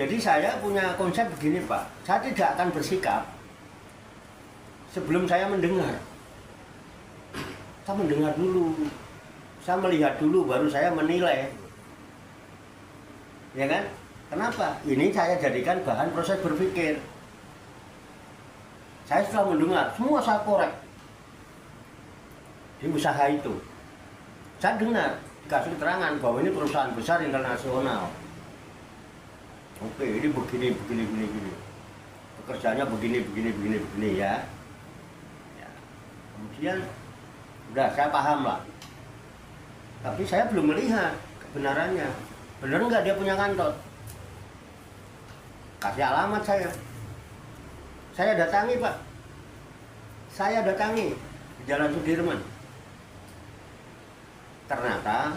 Jadi saya punya konsep begini Pak, saya tidak akan bersikap sebelum saya mendengar. Saya mendengar dulu, saya melihat dulu, baru saya menilai. Ya kan? Kenapa? Ini saya jadikan bahan proses berpikir. Saya sudah mendengar, semua saya korek di usaha itu. Saya dengar, dikasih keterangan bahwa ini perusahaan besar internasional. Oke, ini begini. Pekerjaannya begini ya. Kemudian, udah saya paham lah. Tapi saya belum melihat kebenarannya. Benar nggak dia punya kantor? Kasih alamat saya. Saya datangi Pak. Saya datangi di Jalan Sudirman. Ternyata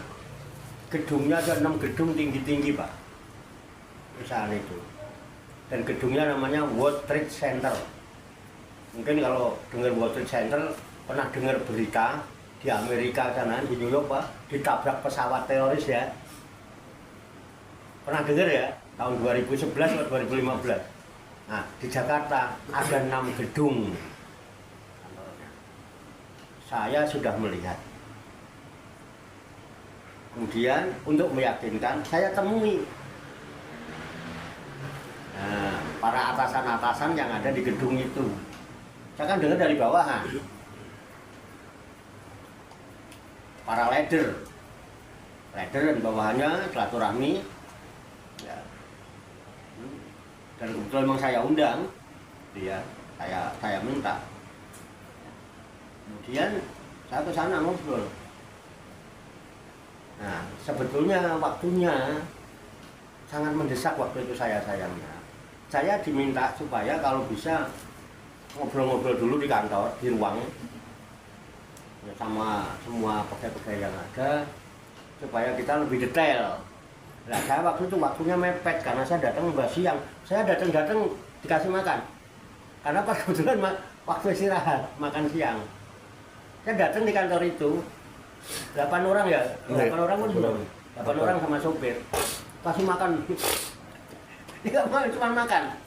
gedungnya ada 6 gedung tinggi-tinggi Pak. Perusahaan itu. Dan gedungnya namanya World Trade Center. Mungkin kalau dengar World Trade Center pernah dengar berita di Amerika sana, di New York Pak, ditabrak pesawat teroris ya. Pernah dengar ya? Tahun 2011 atau 2015. Nah, di Jakarta ada 6 gedung. Saya sudah melihat. Kemudian untuk meyakinkan, saya temui para atasan-atasan yang ada di gedung itu. Saya kan dengar dari bawahan. Para leader dan bawahannya silaturahmi. Ya. Dan kebetulan memang saya undang, dia, saya minta. Kemudian saya ke sana ngobrol. Nah, sebetulnya waktunya sangat mendesak waktu itu sayangnya. Saya diminta supaya kalau bisa ngobrol-ngobrol dulu di kantor, di ruang, ya, sama semua pegawai-pegawai yang ada, supaya kita lebih detail. Nah, saya waktu itu waktunya mepet karena saya datang mbak siang. Saya datang dikasih makan. Karena pas kebetulan waktu istirahat makan siang. Saya datang di kantor itu 8 orang ya, 8 orang pun belum. 8 orang sama sopir. Kasih makan. Tidak mau cuma makan.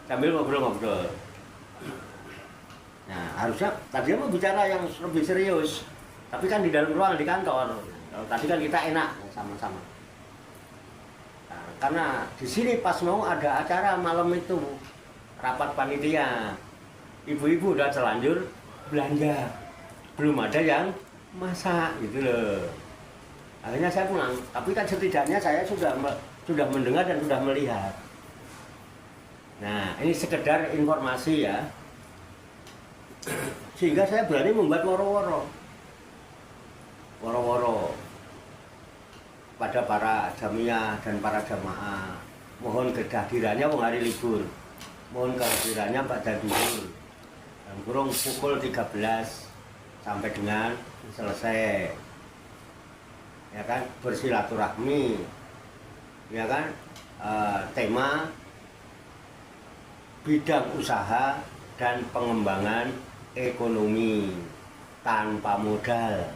Sambil ngobrol-ngobrol. Nah, harusnya tadinya mau bicara yang lebih serius. Tapi kan di dalam ruangan di kantor. Kalau tadi kan kita enak sama-sama. Karena di sini pas mau ada acara malam itu rapat panitia, ibu-ibu udah terlanjur belanja, belum ada yang masak gitu loh. Akhirnya saya pulang, tapi kan setidaknya saya sudah mendengar dan sudah melihat. Nah, ini sekedar informasi ya, sehingga saya berani membuat woro-woro pada para jamiah dan para jamaah, mohon kehadirannya hari libur, mohon kehadirannya pada duhur, kurung pukul 13 sampai dengan selesai, ya kan, bersilaturahmi, ya kan, tema bidang usaha dan pengembangan ekonomi tanpa modal.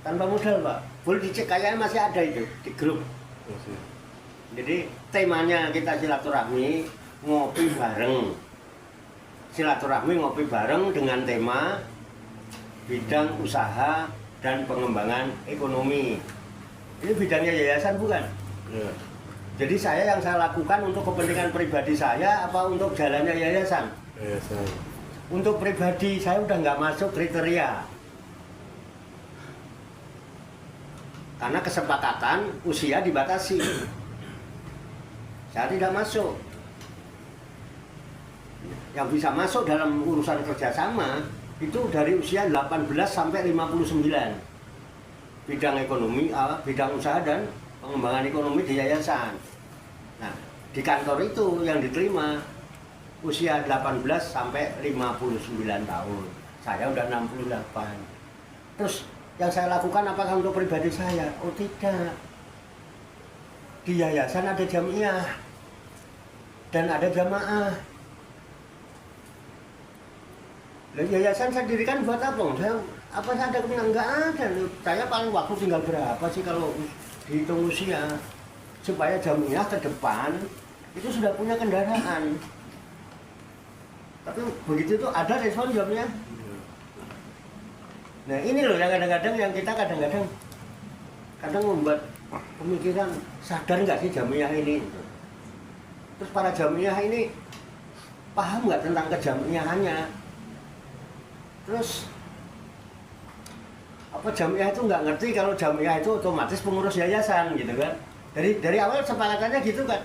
Tanpa modal Pak, boleh dicek kayaknya masih ada itu di grup. Jadi temanya kita silaturahmi ngopi bareng. Silaturahmi ngopi bareng dengan tema bidang usaha dan pengembangan ekonomi. Ini bidangnya yayasan bukan? Ya. Jadi yang saya lakukan untuk kepentingan pribadi saya apa untuk jalannya yayasan? Yayasan. Untuk pribadi saya udah nggak masuk kriteria. Karena kesepakatan usia dibatasi. Saya tidak masuk. Yang bisa masuk dalam urusan kerjasama itu dari usia 18 sampai 59. Bidang ekonomi, bidang usaha dan pengembangan ekonomi di yayasan. Nah, di kantor itu yang diterima usia 18 sampai 59 tahun. Saya udah 68. Terus yang saya lakukan apakah untuk pribadi saya? Oh tidak. Di yayasan ada jamiah dan ada jamaah. Yayasan saya dirikan buat apa? Apa saya ada kepentingan? Enggak ada. Saya paling waktu tinggal berapa sih kalau dihitung usia? supaya jamiah ke depan itu sudah punya kendaraan. Tapi begitu tuh ada respon jamiah. Nah ini loh yang kadang-kadang yang kita kadang-kadang membuat pemikiran, sadar nggak sih jamiah ini? Terus para jamiah ini paham nggak tentang kejamiahannya? Terus apa jamiah itu nggak ngerti kalau jamiah itu otomatis pengurus yayasan gitu kan? Dari awal sepakatannya gitu kan?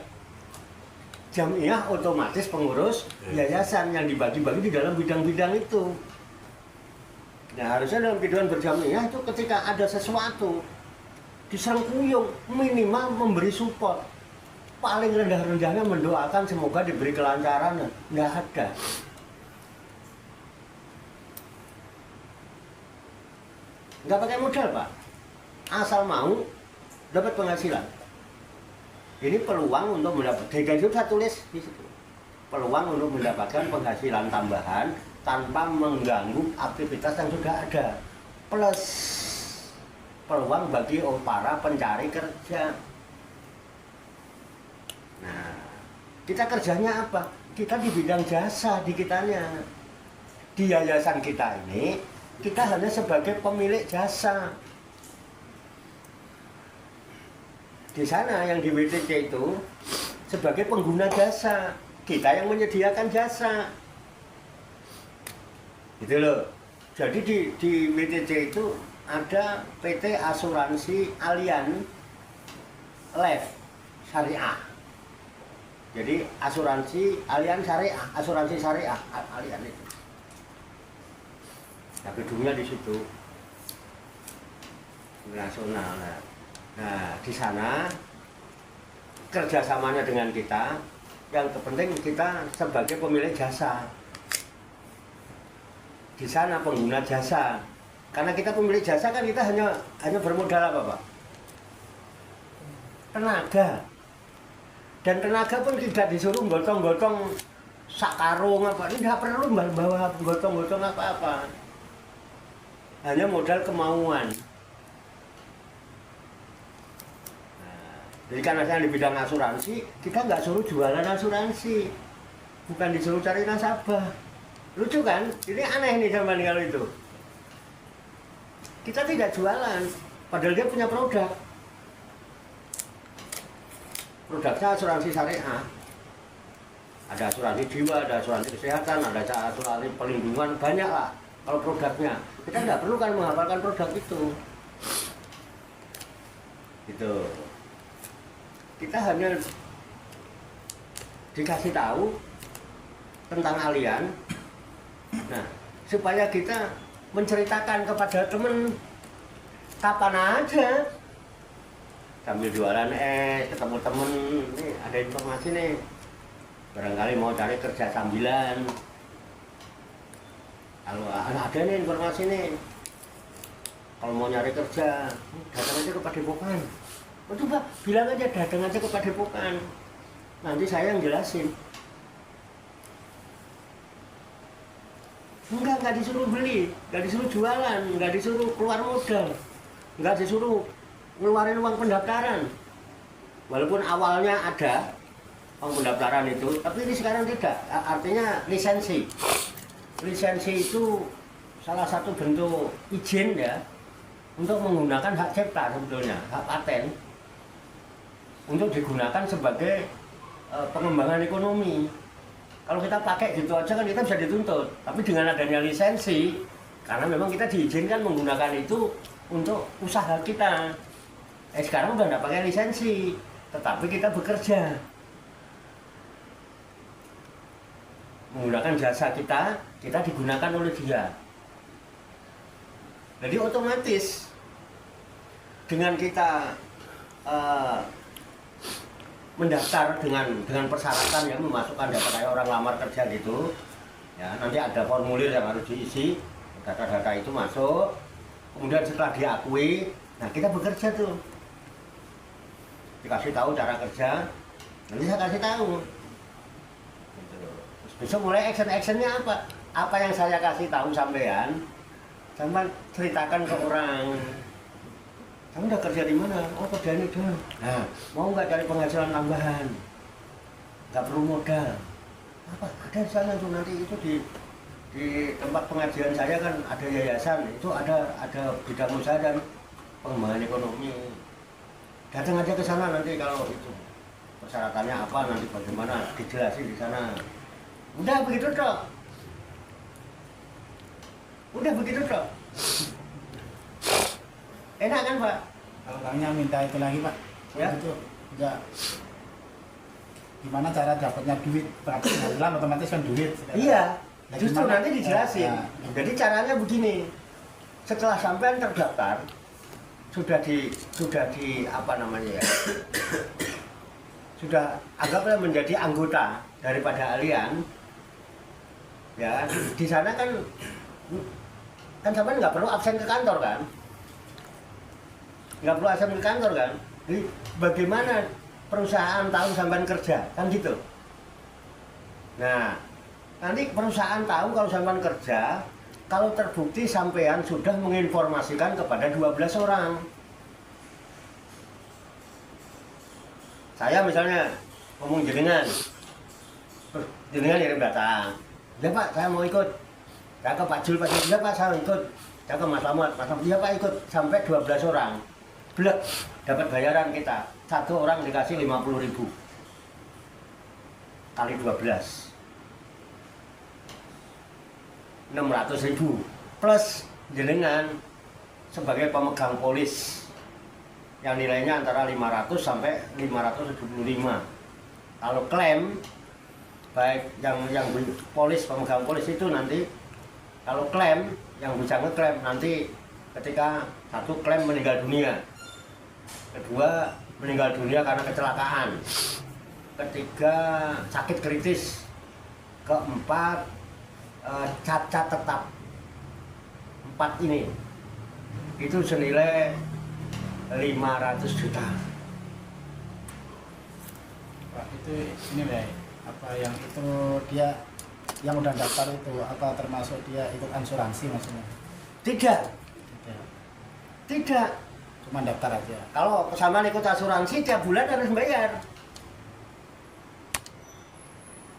Jamiah otomatis pengurus yayasan yang dibagi-bagi di dalam bidang-bidang itu. Nah harusnya dalam kehidupan berjamiah itu ketika ada sesuatu diserengkuyung minimal memberi support, paling rendah-rendahnya mendoakan semoga diberi kelancaran. Nggak ada. Nggak pakai modal Pak, asal mau dapat penghasilan. Ini peluang untuk mendapatkan, itu saya tulis di situ, peluang untuk mendapatkan penghasilan tambahan tanpa mengganggu aktivitas yang sudah ada, plus peluang bagi para pencari kerja. Nah, kita kerjanya apa? Kita di bidang jasa di kitanya. Di yayasan kita ini, kita hanya sebagai pemilik jasa. Di sana yang di WTC itu sebagai pengguna jasa, kita yang menyediakan jasa. Gitu loh. Jadi di WTC itu ada PT Asuransi Allianz Life Syariah. Jadi asuransi Allianz Syariah, asuransi syariah Allianz itu. Nah, gedungnya di situ nasional. Nah, di sana kerjasamanya dengan kita, yang terpenting kita sebagai pemilik jasa. Di sana pengguna jasa. Karena kita pemilik jasa kan kita hanya bermodal apa Pak? Tenaga. Dan tenaga pun tidak disuruh gotong-gotong sak karung apa. Ini tidak perlu bawa gotong-gotong apa-apa. Hanya modal kemauan. Jadi karena saya di bidang asuransi, kita nggak suruh jualan asuransi, bukan disuruh cari nasabah. Lucu kan? Ini aneh nih zaman kalau itu. Kita tidak jualan, padahal dia punya produk. Produknya asuransi syariah. Ada asuransi jiwa, ada asuransi kesehatan, ada asuransi perlindungan, banyak lah kalau produknya. Kita nggak perlu kan menghafalkan produk itu. Gitu. Kita hanya dikasih tahu tentang Allianz. Nah, supaya kita menceritakan kepada teman kapan aja sambil jualan ketemu temen, nih ada informasi nih, barangkali mau cari kerja sambilan. Kalau ada nih informasi nih, kalau mau nyari kerja datang aja ke Padepokan. Itu Pak, bilang aja datang aja ke Padepokan, nanti saya yang jelasin. Enggak disuruh beli, enggak disuruh jualan, enggak disuruh keluar modal, enggak disuruh ngeluarin uang pendaftaran. Walaupun awalnya ada uang pendaftaran itu, tapi ini sekarang tidak. Artinya lisensi. Lisensi itu salah satu bentuk izin ya untuk menggunakan hak cipta sebetulnya, hak paten untuk digunakan sebagai pengembangan ekonomi. Kalau kita pakai gitu aja kan kita bisa dituntut. Tapi dengan adanya lisensi, karena memang kita diizinkan menggunakan itu untuk usaha kita. Sekarang udah nggak pakai lisensi, tetapi kita bekerja menggunakan jasa kita digunakan oleh dia. Jadi otomatis dengan kita mendaftar dengan persyaratan yang memasukkan data kayak orang lamar kerja gitu ya, nanti ada formulir yang harus diisi, data-data itu masuk, kemudian setelah diakui, nah kita bekerja tuh, dikasih tahu cara kerja, nanti saya kasih tahu gitu. Terus besok mulai actionnya apa yang saya kasih tahu sampean ceritakan ke orang. Kamu udah kerja di mana? Oh, kerja ini Don. Nah, mau nggak cari penghasilan tambahan? Nggak perlu modal. Apa? Ada di sana tuh nanti itu di tempat pengajian saya kan ada yayasan, itu ada bidang usaha dan pengembangan ekonomi. Datang aja ke sana nanti kalau itu persyaratannya apa nanti bagaimana dijelasin di sana. Udah begitu toh. Udah begitu toh. Enak kan Pak? Kalau orangnya minta itu lagi Pak, Ya. itu enggak. Gimana cara dapatnya duit? Penghasilan otomatis kan duit. Iya, Nah, justru gimana? nanti dijelasin. Nah, Jadi caranya begini. Setelah sampean terdaftar, sudah di apa namanya ya? Sudah anggaplah menjadi anggota daripada alian. Ya, di sana kan sampean nggak perlu absen ke kantor kan? Nggak perlu absen ke kantor kan? Jadi bagaimana perusahaan tahu sampean kerja kan gitu? Nah, nanti perusahaan tahu kalau sampean kerja kalau terbukti sampean sudah menginformasikan kepada 12 orang. Saya misalnya ngomong jenengan kirim data. Ya Pak, saya mau ikut. Saya ke Pak Jul, ya Pak, saya ikut. Saya ke Mas Lamat, ya Pak ikut. Sampai 12 orang. Blek, dapat bayaran kita. Satu orang dikasih 50.000. Kali 12. 600.000 plus jenengan sebagai pemegang polis yang nilainya antara 500 sampai 575. Kalau klaim baik yang polis pemegang polis itu nanti kalau klaim yang bisa ngeklaim nanti ketika satu klaim meninggal dunia, kedua meninggal dunia karena kecelakaan, ketiga sakit kritis, keempat cacat tetap. 4 ini itu senilai 500 juta. Pak, itu ini deh, apa yang itu dia yang udah daftar itu apa termasuk dia ikut asuransi maksudnya? Tidak, Tidak. tidak. Cuma daftar aja. Kalau sama ikut asuransi tiap bulan harus bayar.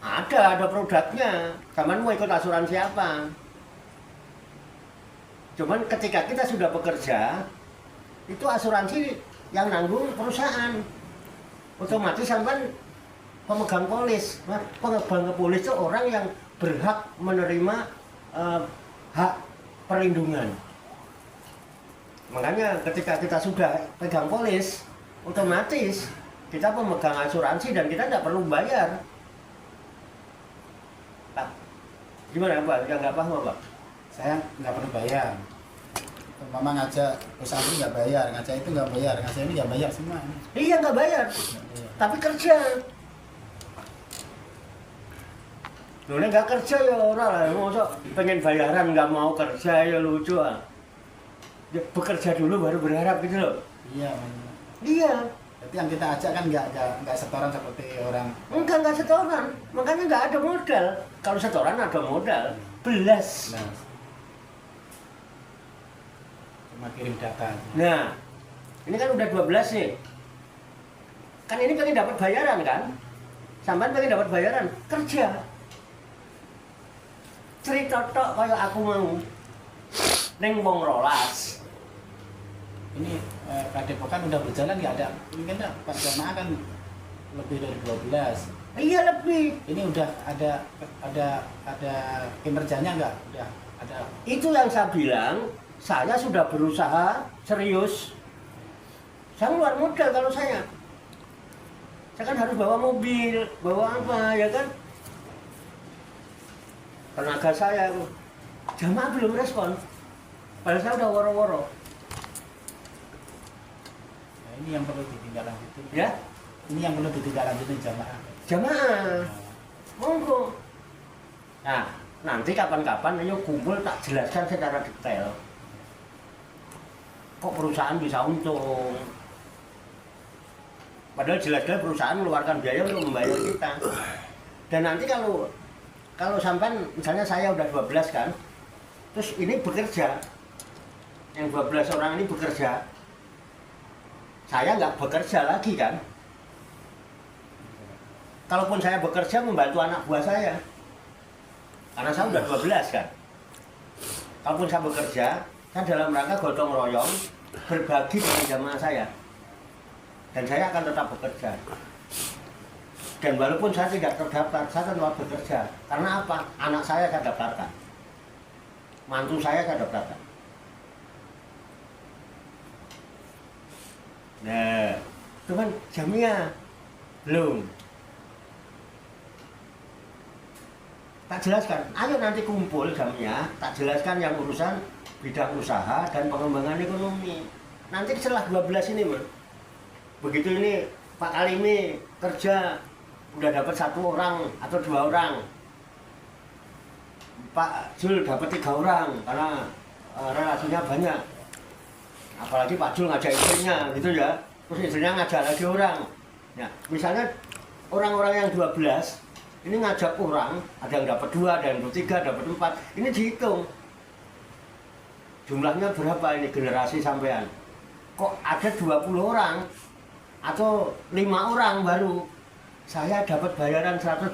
Ada produknya. Kamu mau ikut asuransi apa? Cuman ketika kita sudah bekerja, itu asuransi yang nanggung perusahaan. Otomatis sampai pemegang polis. Pemegang polis itu orang yang berhak menerima hak perlindungan. Makanya ketika kita sudah pegang polis, otomatis kita pemegang asuransi dan kita tidak perlu bayar. Pak, gimana Pak? Yang nggak paham Pak? Saya nggak perlu bayar. Mama ngajak perusahaan ini nggak bayar, ngajak itu nggak bayar, ngajak ini nggak bayar semua. Iya nggak bayar, tapi kerja. Loh, nggak kerja ya orang lah, masa pengen bayaran nggak mau kerja ya lucu ah. Ya, bekerja dulu baru berharap gitu loh. Iya. Iya. Berarti yang kita ajak kan nggak setoran seperti orang. Enggak setoran, makanya nggak ada modal. Kalau setoran ada modal, belas. Nah, cuma kirim data. Nah, ini kan udah 12 nih. Kan ini pengen dapat bayaran kan? Sampai pengen dapat bayaran, kerja. Cerita tok kayak aku mau. Neng wong rolas. Ini Padepokan udah berjalan nggak ada? Ini kan Pak Jamaah kan lebih dari 12. Iya lebih. Ini udah ada kinerjanya nggak? Udah ada. Itu yang saya bilang. Saya sudah berusaha serius. Saya keluar modal kalau saya. Saya kan harus bawa mobil, bawa apa ya kan? Tenaga saya, jamaah belum respon. Padahal saya udah woro-woro. Nah, ini yang perlu ditindaklanjuti. Ya? Ini yang perlu ditindaklanjuti jamaah. Jamaah, monggo. Nah, nanti kapan-kapan ayo kumpul tak jelaskan secara detail. Kok perusahaan bisa untung? Padahal jelas-jelas perusahaan mengeluarkan biaya untuk membayar kita. Dan nanti kalau sampai misalnya saya udah 12 kan, terus ini bekerja, yang 12 orang ini bekerja, saya nggak bekerja lagi kan. Kalaupun saya bekerja membantu anak buah saya, karena saya udah 12 kan. Kalaupun saya bekerja, saya dalam rangka gotong royong berbagi dengan jamaah saya, dan saya akan tetap bekerja. Dan walaupun saya tidak terdaftar, saya tetap bekerja. Karena apa? Anak saya daftarkan, mantu saya daftarkan. Nah, itu kan jamiah belum. Tak jelaskan, ayo nanti kumpul jamiah, tak jelaskan yang urusan bidang usaha dan pengembangan ekonomi. Nanti setelah 12 ini, begitu ini Pak Kalimi kerja udah dapat 1 orang atau 2 orang, Pak Jul dapat 3 orang karena relasinya banyak. Apalagi Pak Jul ngajak istrinya gitu ya, terus istrinya ngajak lagi orang. Ya, misalnya orang-orang yang 12 ini ngajak orang, ada yang dapat 2, ada yang dapat 3, dapat 4. Ini dihitung jumlahnya berapa ini generasi sampean. Kok ada 20 orang atau 5 orang baru saya dapat bayaran 125.000.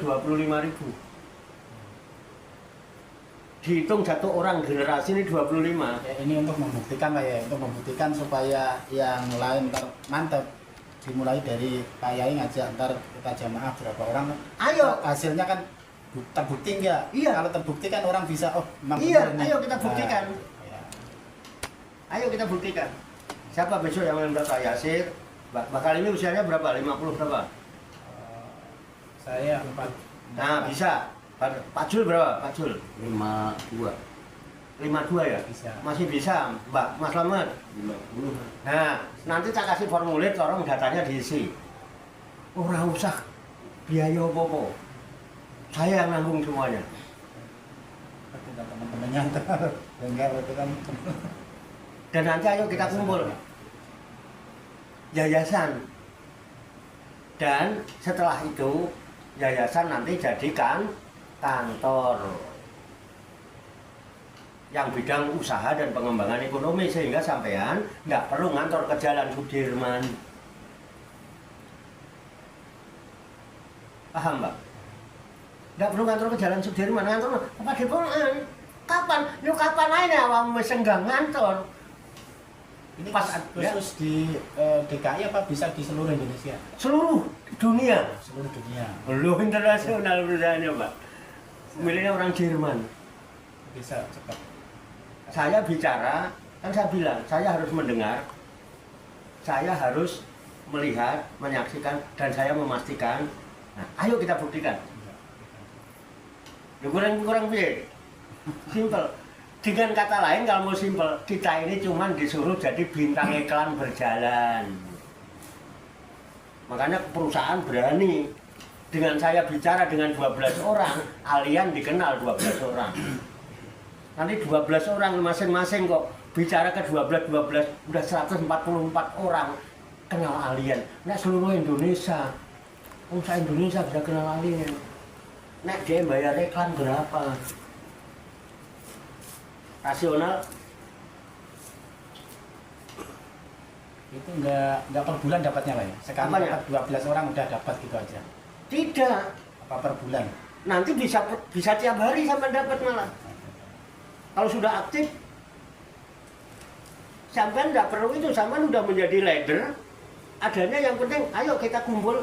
Dihitung 1 orang generasi ini 25. Ya, ini untuk membuktikan Pak ya, untuk membuktikan supaya yang lain mantap. Dimulai dari Pak Yai ngajak, ntar kita jamaah berapa orang. Ayo, hasilnya kan terbukti enggak? Iya. Kalau terbukti kan orang bisa, oh memang iya, benar nih. ayo kita buktikan. Ya. Ayo kita buktikan. Siapa besok yang minta Pak Yasir? Bakal ini usianya berapa? 50 berapa? Saya 4. Nah, bisa. Pak Jul berapa? Pak Jul? 52. 52 ya? Bisa. Masih bisa, Mbak Mas Slamet. 50. Nah, nanti tak kasih formulir, tolong datanya diisi. Ora usah biaya apa-apa. Saya yang nanggung semuanya. Tinggal teman-temannya ntar. Enggak, itu kan. Dan nanti ayo kita kumpul. Yayasan. Dan setelah itu, yayasan nanti jadikan kantor yang bidang usaha dan pengembangan ekonomi, sehingga sampean nggak perlu ngantor ke Jalan Sudirman. Paham, Mbak? Nggak perlu ngantor ke Jalan Sudirman, ngantor ke Padepokan. Kapan? Yuk kapan aja awam wis enggak ngantor. Ini Pas khusus di DKI apa bisa di seluruh Indonesia? Seluruh dunia. Seluruh dunia. Belum internasional perusahaannya, Pak. Miliknya orang Jerman. Bisa cepat. Saya bicara, kan saya bilang, saya harus mendengar, saya harus melihat, menyaksikan, dan saya memastikan. Nah, ayo kita buktikan. Ya, kurang piye? Simple. Dengan kata lain, kalau mau simple, kita ini cuma disuruh jadi bintang iklan berjalan. Makanya perusahaan berani. Dengan saya bicara dengan 12 orang, Allian dikenal 12 orang. Nanti 12 orang masing-masing kok bicara ke 12, udah 144 orang kenal Allian. Nek seluruh Indonesia, usaha Indonesia bisa kenal Allian. Nek dia bayar iklan berapa? Rasional? Itu enggak per bulan dapatnya Pak ya? Sekarang Apanya? dapat 12 orang udah dapat gitu aja. Tidak. Apa per bulan? Nanti bisa tiap hari sampai dapat malah. Kalau sudah aktif, sampai nggak perlu itu, sampai udah menjadi leader. Adanya yang penting, ayo kita kumpul,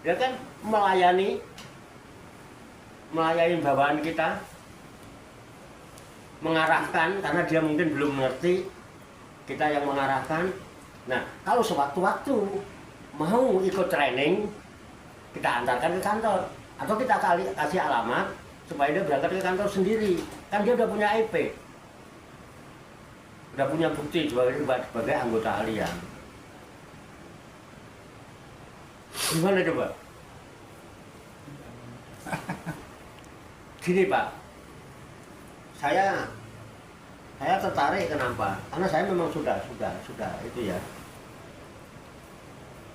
ya kan, melayani bawahan kita, mengarahkan karena dia mungkin belum mengerti, kita yang mengarahkan. Nah, kalau sewaktu-waktu mau ikut training, kita antarkan ke kantor atau kita kasih alamat supaya dia berangkat ke kantor sendiri. Kan dia udah punya IP, udah punya bukti sebagai anggota Allian. Gimana coba? Gini Pak, saya tertarik kenapa? Karena saya memang sudah itu ya.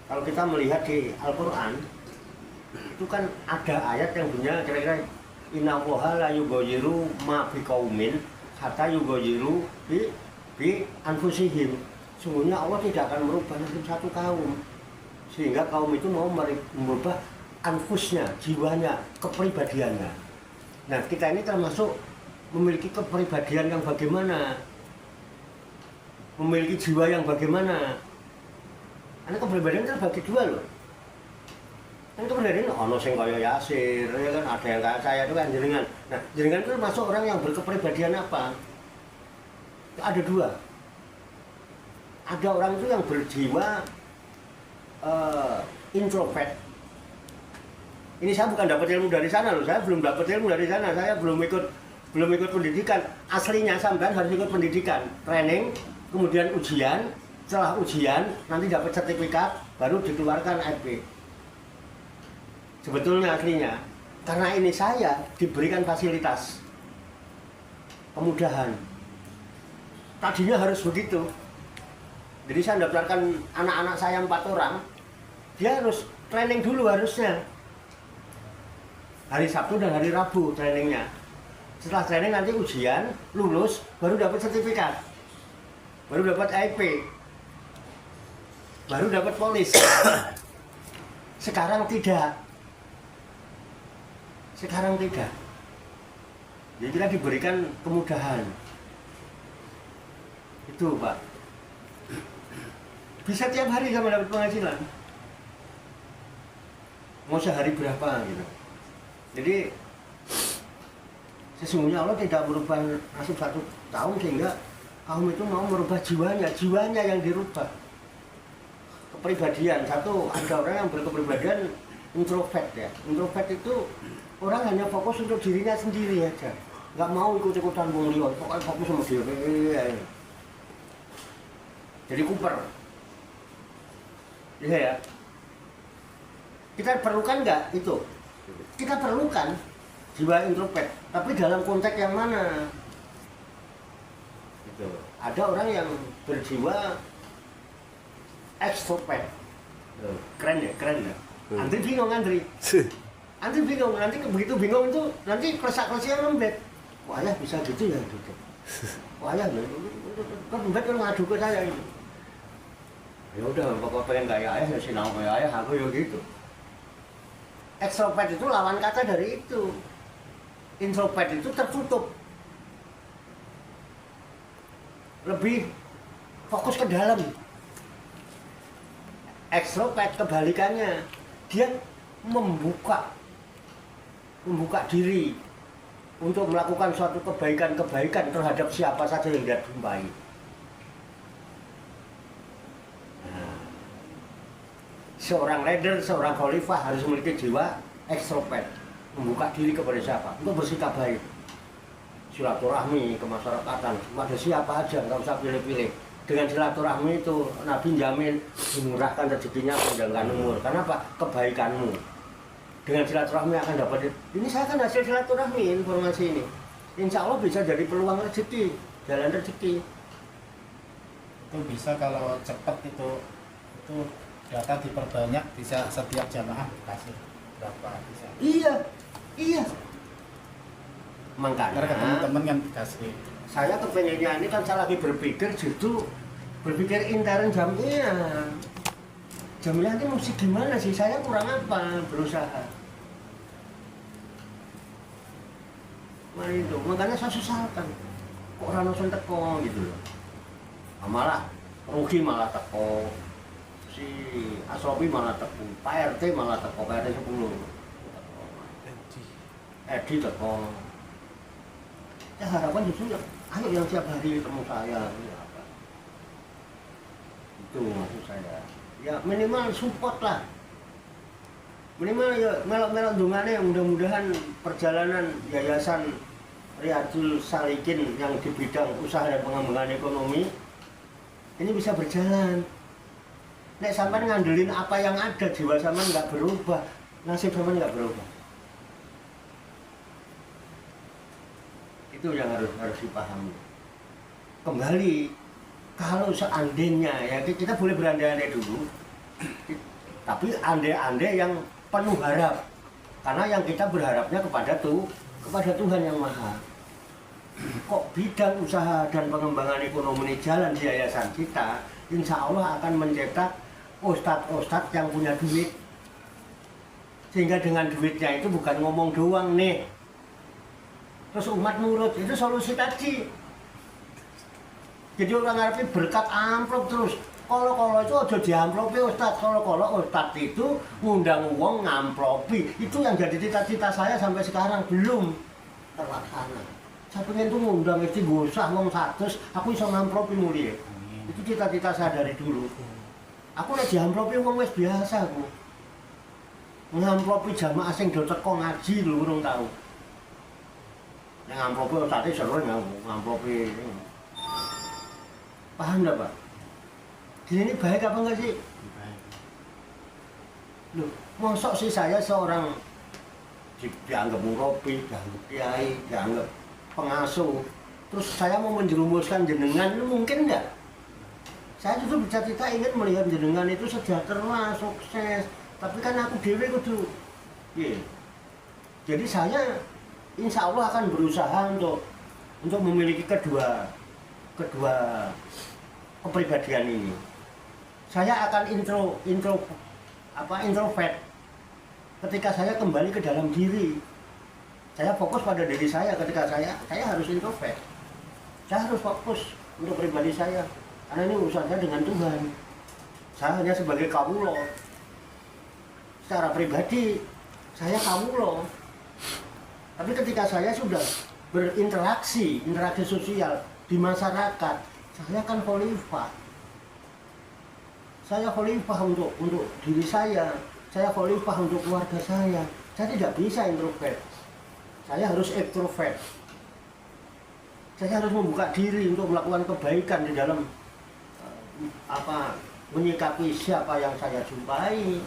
Kalau kita melihat di Al-Quran, itu kan ada ayat yang bunyinya kira-kira Inna woha la yugoyiru ma biqaumin hatta yugoyiru bi bi anfusihim, sungguhnya Allah tidak akan merubah nasib satu kaum sehingga kaum itu mau merubah anfusnya, jiwanya, kepribadiannya. Nah, kita ini termasuk memiliki kepribadian yang bagaimana, memiliki jiwa yang bagaimana. Karena kepribadian terbagi dua loh. Kan kepribadian ono sing kaya Yasir, ya kan, ada yang kayak saya itu kan jenengan. Nah, jenengan itu termasuk orang yang berkepribadian apa? Ada dua. Ada orang itu yang berjiwa introvert. Ini saya bukan dapat ilmu dari sana loh, saya belum dapat ilmu dari sana, saya belum ikut pendidikan. Aslinya sampean harus ikut pendidikan, training, kemudian ujian. Setelah ujian nanti dapat sertifikat, baru dikeluarkan IP. Sebetulnya aslinya, karena ini saya diberikan fasilitas, kemudahan. Tadinya harus begitu. Jadi saya daftarkan anak-anak saya 4 orang, dia harus training dulu harusnya. Hari Sabtu dan hari Rabu trainingnya. Setelah training nanti ujian, lulus, baru dapat sertifikat. Baru dapat IP. Baru dapat polis. Sekarang tidak. Sekarang tidak. Jadi kita diberikan kemudahan. Itu Pak. Bisa tiap hari sama dapat penghasilan. Mau sehari berapa gitu. Jadi sesungguhnya Allah tidak merubah nasib satu kaum sehingga kaum itu mau merubah jiwanya yang dirubah. Kepribadian, satu ada orang yang berkepribadian introvert ya. Introvert itu orang hanya fokus untuk dirinya sendiri aja, nggak mau ikut-ikutan wong liya, pokoknya fokus sama diri. Jadi kuper. Iya ya. Kita perlukan nggak itu? Kita perlukan jiwa introvert, tapi dalam konteks yang mana? Gitu. Ada orang yang berjiwa extrovert, keren ya. Antri bingung Antri bingung, nanti begitu bingung itu nanti klesak-klesaknya lembek. Wah ya bisa gitu ya gitu. Wah ya, kok lembek kan ngadu ke saya gitu. Ya udah, pokoknya pengen kayak ayah ya sinau kayak ayah, aku ya gitu. Extrovert itu lawan kata dari itu. Introvert itu tertutup, lebih fokus ke dalam. Extrovert kebalikannya, dia membuka diri untuk melakukan suatu kebaikan terhadap siapa saja yang dia jumpai. Seorang leader, seorang khalifah harus memiliki jiwa ekstrovert, membuka diri kepada siapa, untuk bersikap baik, silaturahmi kemasyarakatan, pada siapa aja, nggak usah pilih-pilih. Dengan silaturahmi itu Nabi jamin dimurahkan rezekinya, panjangkan umur. Karena apa? Kebaikanmu. Dengan silaturahmi akan dapat. Ini saya kan hasil silaturahmi informasi ini. Insya Allah bisa jadi peluang rezeki, jalan rezeki. Itu bisa kalau cepat itu data diperbanyak, bisa setiap jamaah dikasih berapa bisa. Iya. Makanya teman-teman kan dikasih. Saya kepengennya ini kan saya lagi berpikir justru berpikir intern jamiah. Jamiah ini mesti gimana sih? Saya kurang apa berusaha. Mari itu, makanya saya sesalkan. Kok orang nonton teko gitu loh. Malah rugi malah teko. Si Asrofi malah teko, Pak RT malah teko, Pak RT 10 Edi teko. Ya harapan justru ayo yang tiap hari ketemu saya itu maksud saya. Ya minimal support lah, minimal ya melok-melok dungane, mudah-mudahan perjalanan Yayasan Riyadul Salikin yang di bidang usaha dan pengembangan ekonomi ini bisa berjalan. Nek sampean ngandelin apa yang ada, jiwa sampean nggak berubah, nasib sampean nggak berubah. Itu yang harus dipahami. Kembali, kalau seandainya ya kita boleh berandai-andai dulu, tapi andai-andai yang penuh harap, karena yang kita berharapnya kepada Tuhan yang Maha. kok bidang usaha dan pengembangan ekonomi ini jalan di yayasan kita, insya Allah akan mencetak ustadz-ustadz yang punya duit. Sehingga dengan duitnya itu bukan ngomong doang nih, terus umat nurut, itu solusi tadi. Jadi orang ngarepin berkat amplop terus. Kalau itu aja diamplopi ustadz, kalau ustadz itu ngundang uang ngamplopi. Itu yang jadi cita-cita saya sampai sekarang belum terlaksana. Saya pengen tuh ngundang itu gosah ngomong 100, aku bisa ngamplopi mulia. Itu cita-cita saya dari dulu. Aku lagi diamplopi uang wes biasa aku. Ngamplopi jamaah sing do teko ngaji lho urung tahu. Nek ngamplopi ustadz seru ngamplopi. Paham enggak, Pak? Ini baik apa enggak sih? Baik. Loh, mosok sih saya seorang dianggap murabi, dianggap kiai, dianggap pengasuh, terus saya mau menjerumuskan jenengan, itu mungkin enggak? Saya justru bercita-cita ingin melihat jenengan itu sejahtera, sukses, tapi kan aku dewe kudu. Yeah. Jadi saya insya Allah akan berusaha untuk memiliki kedua kepribadian ini. Saya akan introvert ketika saya kembali ke dalam diri. Saya fokus pada diri saya ketika saya harus introvert. Saya harus fokus untuk pribadi saya. Karena ini urusan saya dengan Tuhan. Saya hanya sebagai kawulo. Secara pribadi, saya kawulo. Tapi ketika saya sudah berinteraksi sosial di masyarakat, saya kan khalifah. Saya khalifah untuk diri saya khalifah untuk keluarga saya. Saya tidak bisa introvert. Saya harus extrovert. Saya harus membuka diri untuk melakukan kebaikan di dalam menyikapi siapa yang saya jumpai.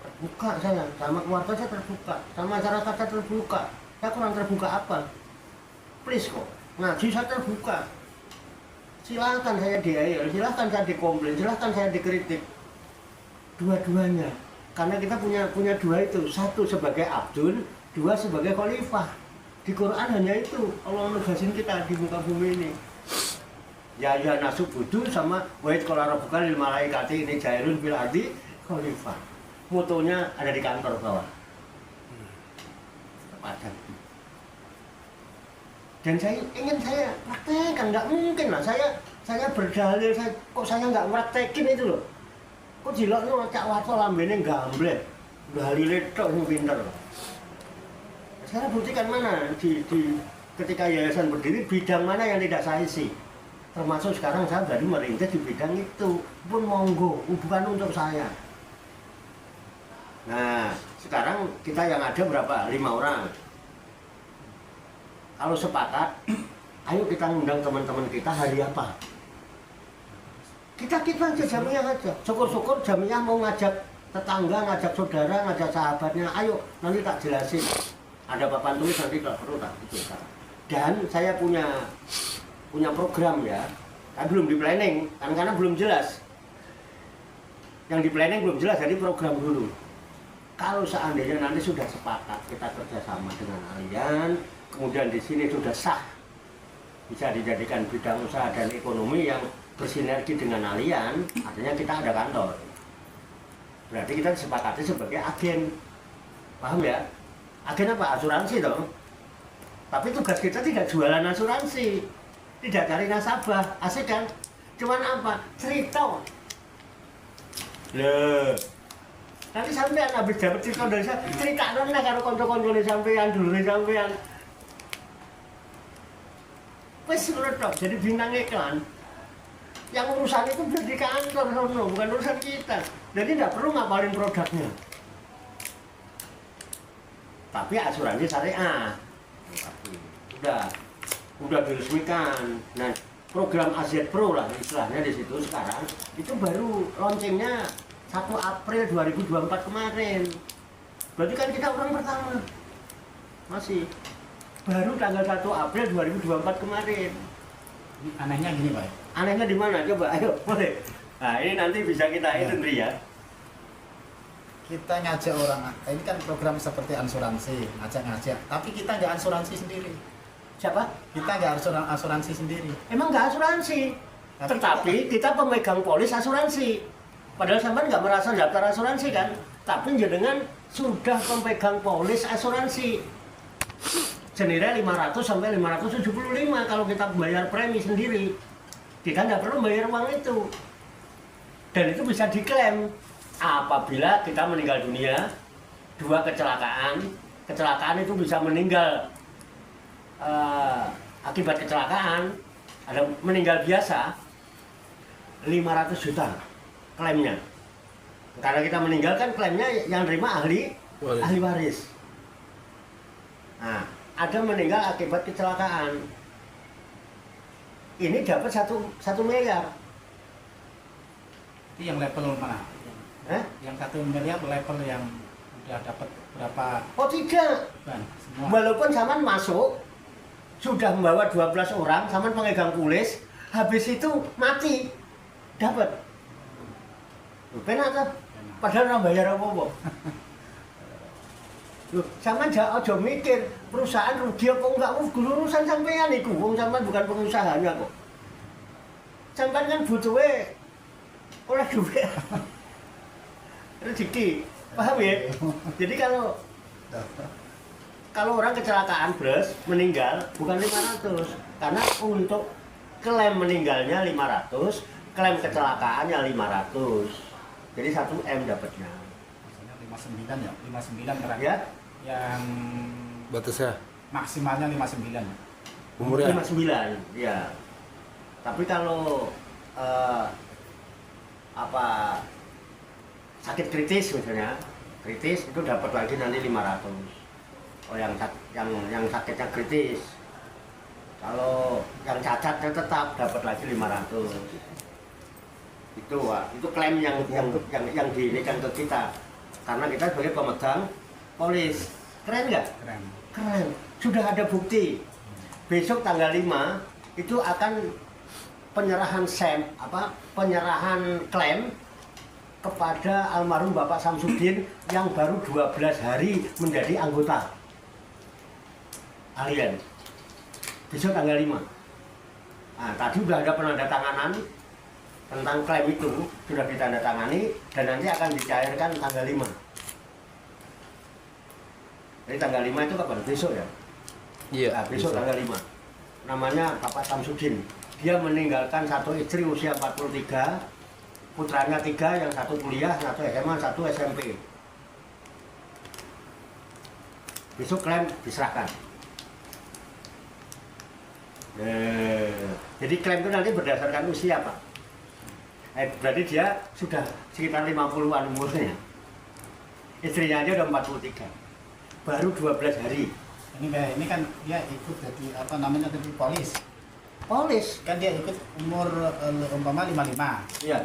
Terbuka saya, sama keluarga saya terbuka, sama masyarakat saya terbuka. Saya kurang terbuka apa? Please kok, ngaji saya terbuka. Silahkan saya diayal, silahkan saya dikomplain, silahkan saya dikritik. Dua-duanya. Karena kita punya dua itu. Satu sebagai abdul, dua sebagai khalifah. Di Quran hanya itu. Allah nugasin kita di muka bumi ini. Ya nasub budu sama wa'id qala rabbuka lil malaikati ini jairun bil ardi khalifah. Motonya ada di kantor bawah. Padang. Dan saya praktekkan, nggak mungkin lah saya berdalil, saya nggak praktekin itu loh. Kok jiloknya cak wato lambene gamble, dalile tok sing pinter. Saya buktikan mana ketika yayasan berdiri bidang mana yang tidak saya isi. Termasuk sekarang saya baru merintis di bidang itu, pun monggo, bukan untuk saya. Nah, sekarang kita yang ada berapa? 5 orang. Kalau sepakat, ayo kita ngundang teman-teman kita hari apa? Kita aja jamiah aja. Syukur-syukur jamiah mau ngajak tetangga, ngajak saudara, ngajak sahabatnya. Ayo, nanti tak jelasin. Ada papan tulis nanti tak perlu tak gitu. Dan saya punya program ya. Tapi belum di planning, karena belum jelas. Yang di planning belum jelas, jadi program dulu. Kalau seandainya nanti sudah sepakat kita kerjasama dengan kalian, kemudian di sini sudah sah, bisa dijadikan bidang usaha dan ekonomi yang bersinergi dengan kalian, artinya kita ada kantor. Berarti kita disepakati sebagai agen, paham ya? Agen apa? Asuransi dong. Tapi tugas kita tidak jualan asuransi, tidak cari nasabah, asik kan? Cuman apa? Cerita. Loh. Nanti sampean habis dapat cerita dari saya, cerita nona karo konco-konco sampean dulu sampean. Wes menurut dok, jadi bintang iklan. Yang urusan itu berada di kantor, no, bukan urusan kita. Jadi tidak perlu ngapalin produknya. Tapi asuransi syariah, udah diresmikan. Nah, program AZ Pro lah istilahnya di situ sekarang. Itu baru launchingnya 1 April 2024 kemarin. Berarti kan kita orang pertama. Masih. Baru tanggal 1 April 2024 kemarin. Anehnya gini, Pak. Anehnya di mana? Coba, ayo, boleh. Nah, ini nanti bisa kita itu ya. Kita ngajak orang, ini kan program seperti asuransi, ngajak-ngajak. Tapi kita nggak asuransi sendiri. Siapa? Kita nggak harus asuransi sendiri. Emang nggak asuransi, tetapi kita pemegang polis asuransi. Padahal sampean nggak merasa daftar asuransi kan? Tapi jenengan sudah pemegang polis asuransi. Senilai 500 sampai 575 kalau kita bayar premi sendiri. Kita nggak perlu bayar uang itu. Dan itu bisa diklaim apabila kita meninggal dunia, 2 kecelakaan. Kecelakaan itu bisa meninggal akibat kecelakaan, ada meninggal biasa 500 juta klaimnya. Karena kita meninggal kan klaimnya yang terima ahli waris. Nah, ada meninggal akibat kecelakaan. Ini dapat 1 miliar. Itu yang level mana? Yang 1 miliar level yang udah dapat berapa? Oh, tidak. Semua. Walaupun zaman masuk sudah membawa 12 orang, sama pemegang polis, habis itu mati, dapat. Penak tuh, padahal orang bayar apa-apa. Sama aja mikir perusahaan rugi apa enggak, urusan sampean iku, wong sampean bukan pengusahanya kok. Sampean kan butuhe oleh duit. Rezeki, paham ya? Jadi kalau orang kecelakaan bus meninggal bukan 500, karena untuk klaim meninggalnya 500, klaim kecelakaannya 500. Jadi 1 M dapatnya. Misalnya 59 ya, 59 terakhir. Ya? Yang batasnya maksimalnya 59. umurnya 59, ya. Tapi kalau sakit kritis misalnya, kritis itu dapat lagi nanti 500. Oh, yang sakitnya kritis. Kalau yang cacatnya tetap dapat lagi 500. Itu klaim yang diberikan ke kita. Karena kita sebagai pemegang polis. Keren nggak? Keren. Keren. Sudah ada bukti. Besok tanggal 5 itu akan penyerahan penyerahan klaim kepada almarhum Bapak Samsudin yang baru 12 hari menjadi anggota alien. Besok tanggal 5. Nah, tadi sudah ada penandatanganan tentang klaim itu, sudah ditandatangani dan nanti akan dicairkan tanggal 5. Jadi tanggal 5 itu kapan? Besok ya? iya Nah, besok tanggal 5. Namanya Bapak Samsudin. Dia meninggalkan 1 istri usia 43, putranya 3, yang 1 kuliah, 1 SMA, 1 SMP. Besok klaim diserahkan. Jadi klaim itu nanti berdasarkan usia, Pak. Berarti dia sudah sekitar 50-an umurnya. Istrinya aja udah 43. Baru 12 hari. Ini kan dia ikut jadi jadi polis. Polis. Kan dia ikut umur umpama 55. Iya.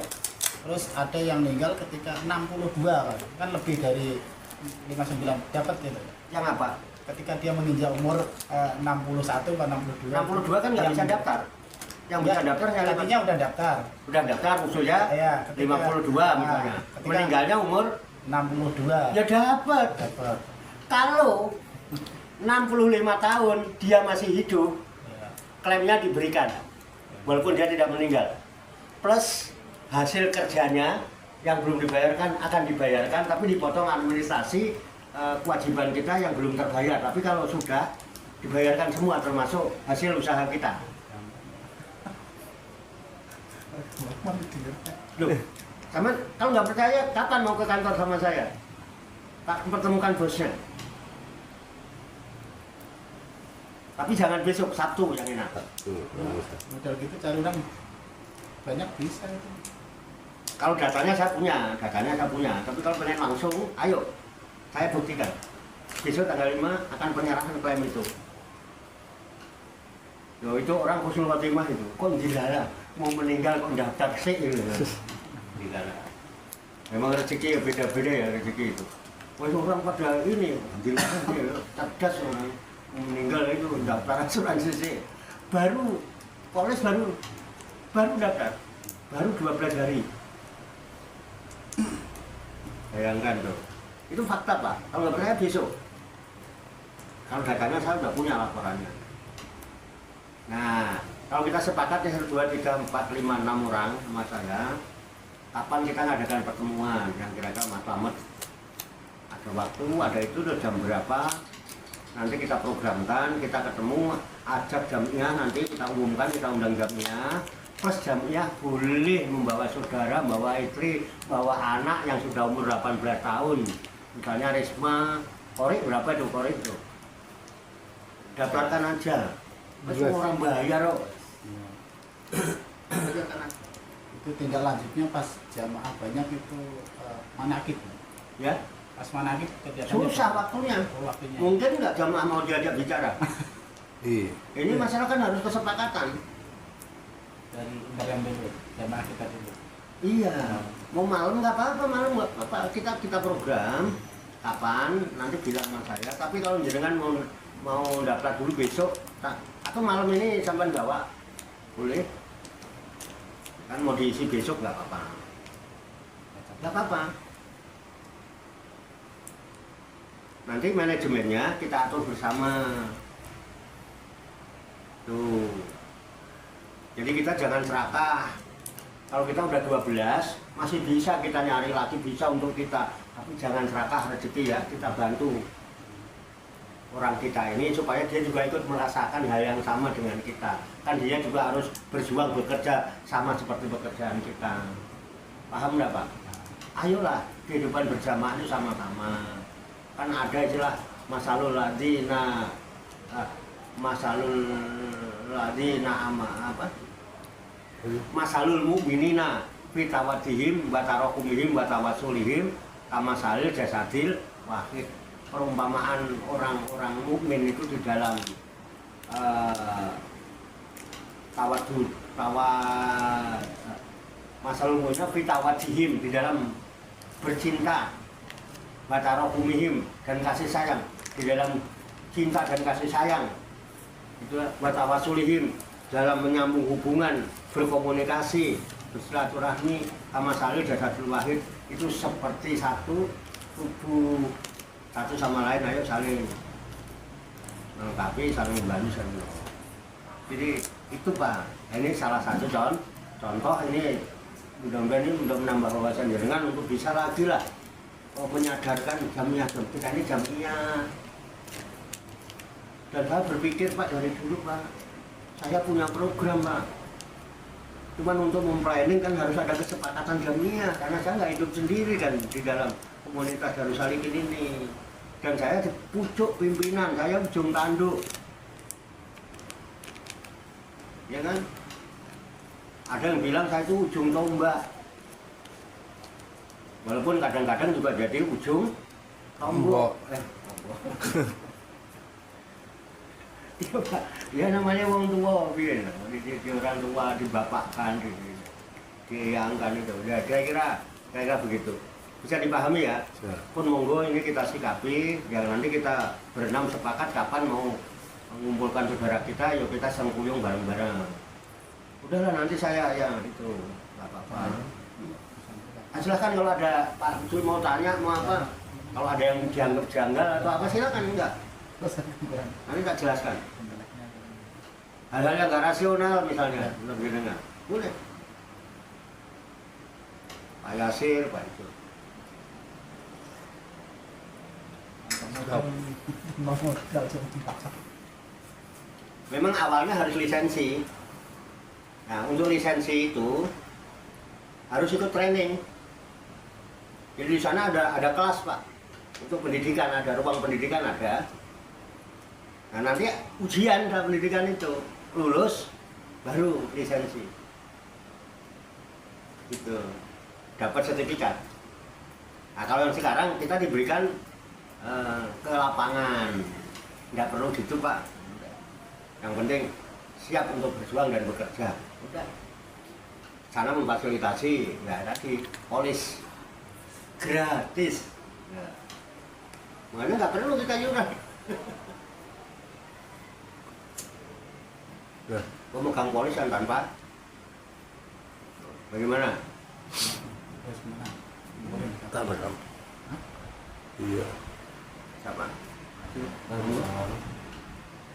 Terus ada yang meninggal ketika 62 kan lebih dari 59 dapat gitu. Yang apa? Ketika dia menginjak umur 61 atau 62. 62 kan nggak bisa daftar. Yang bisa daftar yang artinya udah daftar. Udah daftar usulnya Ya, 52 misalnya. Meninggalnya umur 62. ya dapat. Dapat. Kalau 65 tahun dia masih hidup, Ya. klaimnya diberikan. Walaupun dia tidak meninggal. Plus hasil kerjanya yang belum dibayarkan akan dibayarkan, tapi dipotong administrasi kewajiban kita yang belum terbayar. Tapi kalau sudah dibayarkan semua termasuk hasil usaha kita. Loh, sama kalau nggak percaya kapan mau ke kantor sama saya? Tak pertemukan bosnya. Tapi jangan besok, Sabtu yang enak. Modal gitu cari orang banyak bisa itu. Kalau datanya saya punya. Tapi kalau pengen langsung, ayo, saya buktikan. Besok tanggal 5 akan penyerahan klaim itu. Loh, itu orang Husnul Khotimah itu. Kok gila, mau meninggal kok daftar sih gitu. Gila. Memang rezeki ya beda-beda ya rezeki itu. Wah, orang pada ini gila dia cerdas orang. Meninggal itu daftar asuransi sih. Baru polis baru daftar. Baru 12 hari. Bayangkan tuh. Itu fakta, Pak. Kalau nggak percaya besok. Kalau datanya saya udah punya laporannya. Nah, kalau kita sepakat ya 1, 2, 3, 4, 5, 6 orang sama saya, kapan kita ngadakan pertemuan yang kira-kira Mas Slamet ada waktu, ada itu udah jam berapa, nanti kita programkan, kita ketemu, ajak jamiah, nanti kita umumkan, kita undang jamiah, plus jamiah boleh membawa saudara, membawa istri, bawa anak yang sudah umur 18 tahun, misalnya Risma, Korik berapa itu Korik itu, daftarkan aja. Semua orang bayar kok. Itu tinggal lanjutnya pas jamaah banyak itu manakib. Ya, Pas manakib kegiatannya susah waktunya. waktunya. Mungkin nggak jamaah mau diajak bicara. Iya. Ini masalah kan harus kesepakatan. Dari undang dulu, jamaah kita dulu. Iya. Mau malam nggak apa-apa, malam nggak apa-apa. Kita program kapan nanti bilang sama saya. Tapi kalau jenengan mau daftar dulu besok, atau malam ini sampai bawa, boleh. Kan mau diisi besok nggak apa-apa. Nggak apa-apa. Nanti manajemennya kita atur bersama. Tuh. Jadi kita jangan serakah. Kalau kita udah 12, masih bisa kita nyari lagi, bisa untuk kita. Tapi jangan serakah rezeki ya, kita bantu orang kita ini supaya dia juga ikut merasakan hal yang sama dengan kita. Kan dia juga harus berjuang bekerja sama seperti pekerjaan kita. Paham nggak Pak? Ayolah, kehidupan berjamaah itu sama-sama. Kan ada istilah masalul ladina masalul mu'minina fitawadihim batarokumihim batawasulihim kamasalil jasadil wahid. Perumpamaan orang-orang mukmin itu di dalam masalul mu'minina fitawadihim, di dalam bercinta, batarokumihim, dan kasih sayang, di dalam cinta dan kasih sayang, itu batawasulihim, dalam menyambung hubungan, berkomunikasi, bersilaturahmi, sama salil jasadul wahid, itu seperti satu tubuh, satu sama lain. Ayo saling melengkapi, saling membantu, saling. Jadi itu Pak, ini salah satu contoh. Ini mudah-mudahan ini untuk menambah wawasan jenengan untuk bisa lagi lah menyadarkan jamiah kita ini jamiah. Dan saya berpikir Pak dari dulu Pak, saya punya program Pak. Cuman untuk memplanning kan harus ada kesepakatan jamiah, karena saya nggak hidup sendiri kan di dalam komunitas Darussalikin ini. Dan saya di pucuk pimpinan, saya ujung tanduk. Ya kan? Ada yang bilang saya itu ujung tombak. Walaupun kadang-kadang juga jadi ujung tombok. Iya Pak, ya namanya wong tua, di orang tua dibapakkan, diangkan itu. Ya kira-kira begitu. Bisa dipahami ya? Ya. Pun monggo ini kita sikapi, ya nanti kita berenam sepakat kapan mau mengumpulkan saudara kita, yuk kita sengkuyung bareng-bareng. Udahlah nanti saya yang itu, nggak apa-apa. Silahkan kalau ada Pak Cuy mau tanya, mau apa, kalau ada yang dianggap janggal atau apa silakan, enggak. Nanti tak jelaskan. Hal-hal yang nggak rasional misalnya, lebih dengar, boleh. Pak Yasir, Pak itu. Memang awalnya harus lisensi. Nah, untuk lisensi itu harus ikut training. Jadi di sana ada kelas Pak, untuk pendidikan, ada ruang pendidikan ada. Nah nanti ujian dalam pendidikan itu, lulus baru lisensi. Gitu, dapat sertifikat. Nah kalau yang sekarang kita diberikan ke lapangan, nggak perlu gitu Pak. Yang penting siap untuk berjuang dan bekerja. Udah. Sana memfasilitasi, ya tadi polis gratis. Ya. Makanya nggak perlu kita iuran. Ya. Pemegang polis kan tanpa. Bagaimana? Tak beram. Iya. Siapa?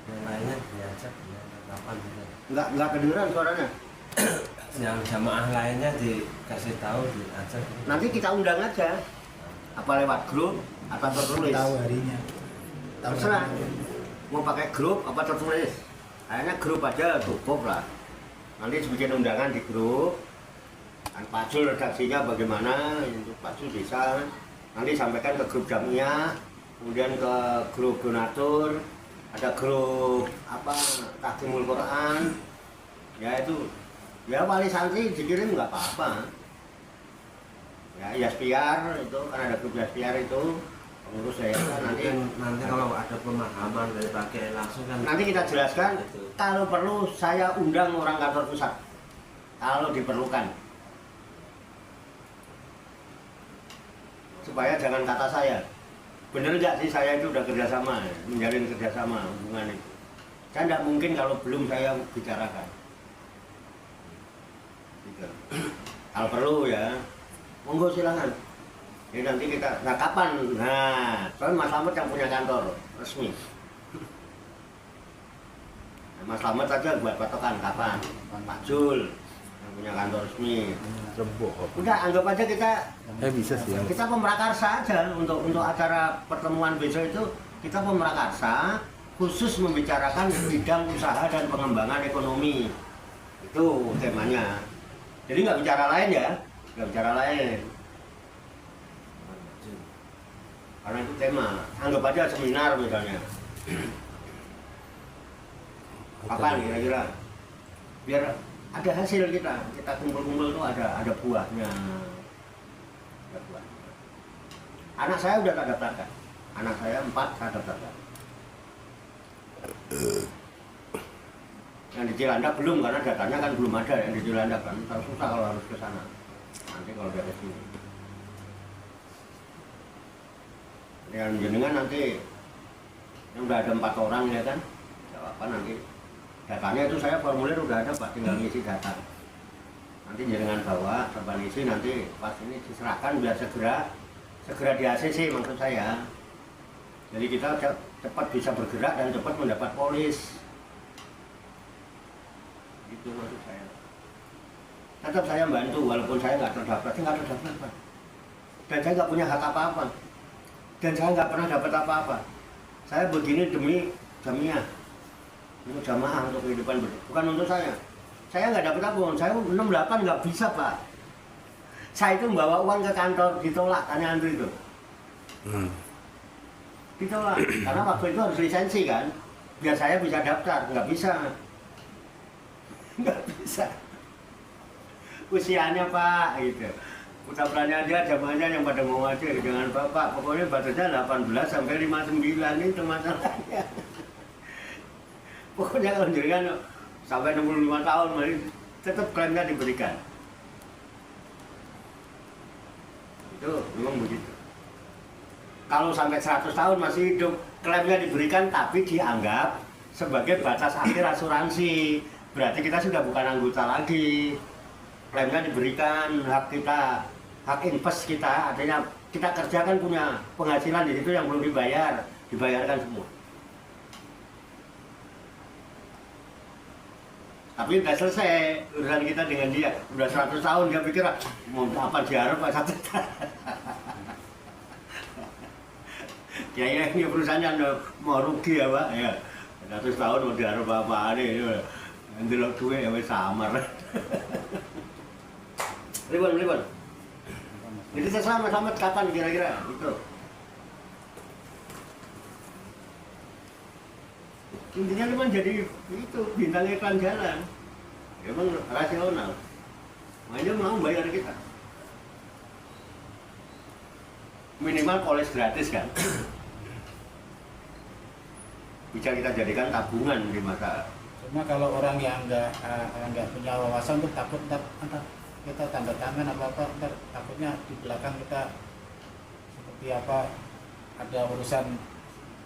Yang lainnya diajak ya. kapan? Nggak kedengeran suaranya. Yang jamaah lainnya dikasih tahu diajak. Nanti kita undang aja. Apa lewat grup atau tertulis? Tahu harinya. Terserah. harinya. Mau pakai grup apa tertulis? Kayaknya grup aja cukup lah. Nanti bikin undangan di grup. Kan Pak Jul redaksinya bagaimana, untuk Pak Jul bisa. Nanti sampaikan ke grup Jamiah, kemudian ke grup donatur, ada grup apa Takjimul Quran. Ya itu, ya wali santri dikirim nggak apa-apa. Ya Yaspiar itu kan ada grup Yaspiar itu pengurus yayasan Nanti kalau ada pemahaman dari Pak Kiai langsung kan. nanti kita jelaskan. Itu. Kalau perlu saya undang orang kantor pusat kalau diperlukan, supaya jangan kata saya. Bener nggak sih saya itu udah kerjasama, menjalin kerjasama hubungan itu. Saya nggak mungkin kalau belum saya bicarakan. Gitu. Kalau perlu ya, monggo silahkan. Jadi nanti kita, nah kapan? Nah, soalnya Mas Slamet yang punya kantor resmi. Nah, Mas Slamet aja buat patokan kapan? Pak Jul yang punya kantor resmi. Rembuk. Udah anggap aja kita Bisa sih. kita pemrakarsa aja untuk acara pertemuan besok itu kita pemrakarsa khusus membicarakan bidang usaha dan pengembangan ekonomi. Itu temanya. Jadi nggak bicara lain ya, nggak bicara lain. Karena itu tema. Anggap aja seminar misalnya. Kapan kira-kira? Biar ada hasil kita kumpul-kumpul itu ada buahnya. Ada buahnya. Anak saya udah tak daftarkan. Anak saya 4 saya daftarkan. Yang di Cilandak belum karena datanya kan belum ada yang di Cilandak kan. Terus susah kalau harus ke sana. Nanti kalau dari sini. Yang jenengan nanti yang udah ada 4 orang ya kan, jawaban nanti datanya itu saya formulir udah ada Pak, tinggal ngisi data. Nanti jenengan bawa serban isi nanti pas ini diserahkan biar segera di ACC maksud saya. Jadi kita cepat bisa bergerak dan cepat mendapat polis. Itu maksud saya. Tetap saya bantu walaupun saya nggak terdaftar, Pak. Dan saya nggak punya hak apa-apa. Dan saya nggak pernah dapat apa-apa. Saya begini demi Jamiah, untuk jamaah, untuk kehidupan bukan untuk saya. Saya nggak dapat apa-apa. Saya 68 nggak bisa Pak. Saya itu membawa uang ke kantor ditolak, tanya Andri itu. Ditolak karena waktu itu harus lisensi kan, biar saya bisa daftar, nggak bisa. Nggak bisa. Usianya Pak gitu. Ucapannya aja jamaahnya yang pada mau aja dengan Bapak, pokoknya batasnya 18 sampai 59 itu masalahnya. Pokoknya kalau jenengan sampai 65 tahun masih tetap klaimnya diberikan. Itu memang begitu. Kalau sampai 100 tahun masih hidup, klaimnya diberikan tapi dianggap sebagai batas akhir asuransi. Berarti kita sudah bukan anggota lagi. Klaimnya diberikan, hak kita, hak invest kita, artinya kita kerjakan punya penghasilan di situ yang belum dibayarkan semua. Tapi udah selesai urusan kita dengan dia, udah 100 tahun dia pikir mau apa diharap Pak satu. Ya ini perusahaannya mau rugi ya Pak, ya 100 tahun mau diharap apa ini, nanti lo duit ya wes samar. Ribon. Jadi saya selamat kapan kira-kira itu? Intinya memang jadi itu bintang iklan jalan. Memang rasional. Makanya mau bayar kita. Minimal polis gratis kan. Bisa kita jadikan tabungan di masa. Cuma kalau orang yang nggak punya wawasan tuh takut ntar kita tanda tangan apa ntar takutnya di belakang kita seperti apa ada urusan.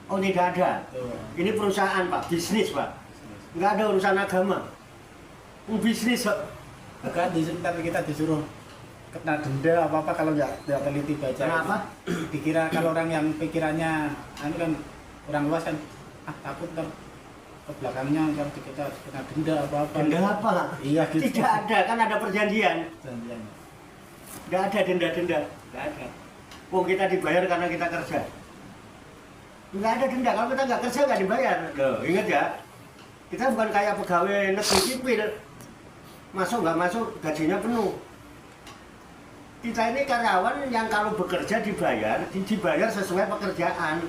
Oh tidak ada. Ini perusahaan Pak, bisnis Pak. Nggak ada urusan agama. Bisnis Pak. Bukan ntar kita disuruh kena denda apa kalau nggak teliti baca. Kenapa? Dikira kalau orang yang pikirannya kan kurang luas kan takut ntar ke belakangnya kan kita kena denda apa-apa. Denda apa? Iya gitu. Tidak ada, kan ada perjanjian. Perjanjian. Nggak ada denda-denda, nggak ada. Wong kita dibayar karena kita kerja. Nggak ada denda, kalau kita nggak kerja nggak dibayar. Loh, ingat ya, kita bukan kayak pegawai negeri sipil. Masuk nggak masuk, gajinya penuh. Kita ini karyawan yang kalau bekerja dibayar sesuai pekerjaan.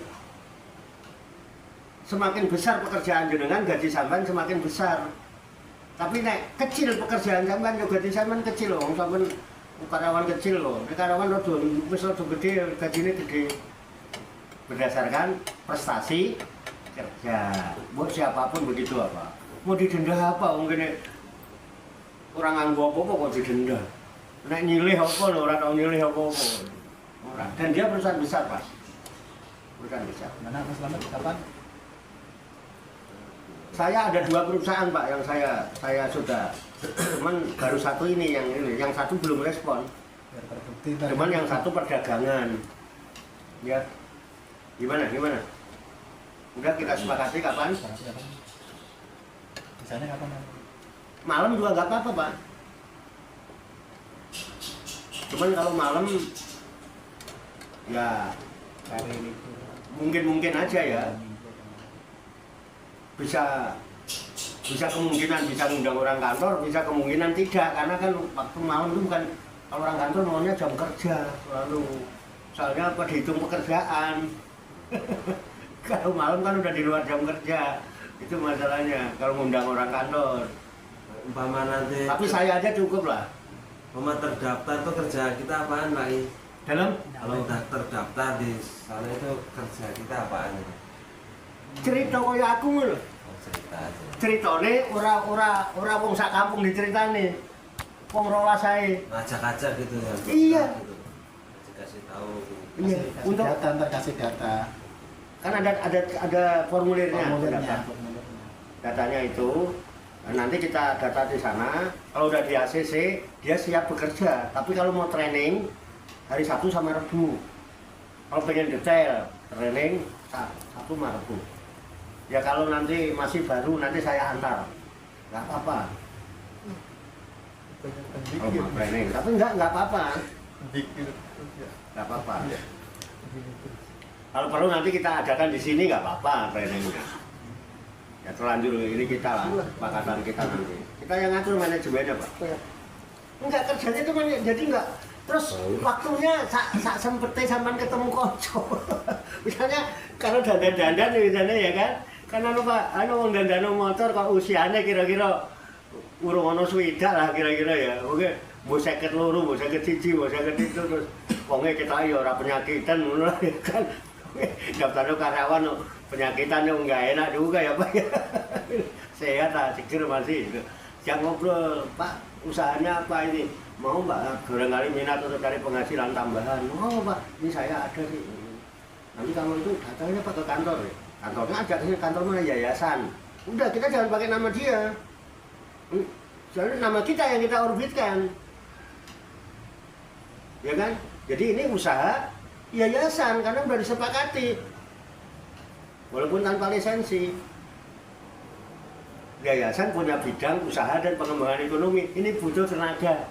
Semakin besar pekerjaan jenengan, gaji sampean semakin besar. Tapi nek kecil pekerjaan sampean, yo gaji sampean kecil loh. Sampean karyawan kecil loh. Nek karyawan wis rada gede, gajine gede. Berdasarkan prestasi kerja. Buat siapapun begitu apa. Mau didenda apa? Mungkin orang nganggo apa kok didenda. Nek nyilih apa lho, ora tau nyilih apa-apa. Ora. Dan dia perusahaan besar, Pak. Perusahaan besar. Mana Mas Slamet kapan? Saya ada 2 perusahaan, Pak, yang saya sudah. Cuman baru satu ini, yang satu belum respon. Biar terbukti. Cuman yang satu perdagangan. Ya. Gimana? Udah kita sepakati kapan? Misalnya kapan? Malam juga nggak apa-apa, Pak. Cuman kalau malam ya Hari libur. mungkin aja ya. Bisa kemungkinan bisa ngundang orang kantor, bisa kemungkinan tidak, karena kan waktu malam itu bukan, kalau orang kantor maunya jam kerja selalu, soalnya apa, dihitung pekerjaan. Kalau malam kan udah di luar jam kerja, itu masalahnya kalau ngundang orang kantor. Umpama nanti Tapi saya aja cukup lah. umpama terdaftar tuh kerja kita apaan Pak I? Dalam Kalau udah terdaftar di sana itu kerja kita apaan? cerita kaya aku lho. Oh, cerita aja. Ceritane ora wong sak kampung diceritani. Wong rolas ae. Ngajak-ngajak gitu ya. Iya. Gitu. Dikasih tahu gitu. Iya, Kasih untuk data, ntar kasih data. kan ada formulirnya. Formulirnya. Datanya itu nanti kita data di sana. Kalau udah di ACC dia siap bekerja. Tapi kalau mau training hari Sabtu sama Rabu. Kalau pengen detail training Sabtu sama Rabu. Ya kalau nanti masih baru nanti saya antar. Nggak apa-apa. Kalau mau training, tapi nggak apa-apa. Nggak apa-apa. Kalau perlu nanti kita adakan di sini nggak apa-apa trainingnya. Ya terlanjur ini kita lah, pakatan kita nanti. Kita yang ngatur manajemennya, Pak. Enggak, kerjanya itu jadi enggak. Terus waktunya sak sempete sampean ketemu konco. Misalnya kalau dandan-dandan misalnya ya kan. Kan Pak, wong dandan motor kok usianya kira-kira urung ono swidak lah kira-kira ya. Oke, mbok 52, mbok 51, mbok 51 terus wonge kita ya ora penyakitan ngono ya kan. Daftar karyawan penyakitan yang enggak enak juga ya Pak. Sehat lah, seger masih. Yang ngobrol, Pak, usahanya apa ini? Mau Mbak, barangkali minat untuk cari penghasilan tambahan. Mau Pak, ini saya ada sih. Nanti kamu itu datangnya Pak ke kantor ya. Kantornya ada di kantor mana yayasan. Udah, kita jangan pakai nama dia. Soalnya nama kita yang kita orbitkan. Ya kan? Jadi ini usaha yayasan karena udah disepakati. Walaupun tanpa lisensi. Yayasan punya bidang usaha dan pengembangan ekonomi. Ini butuh tenaga.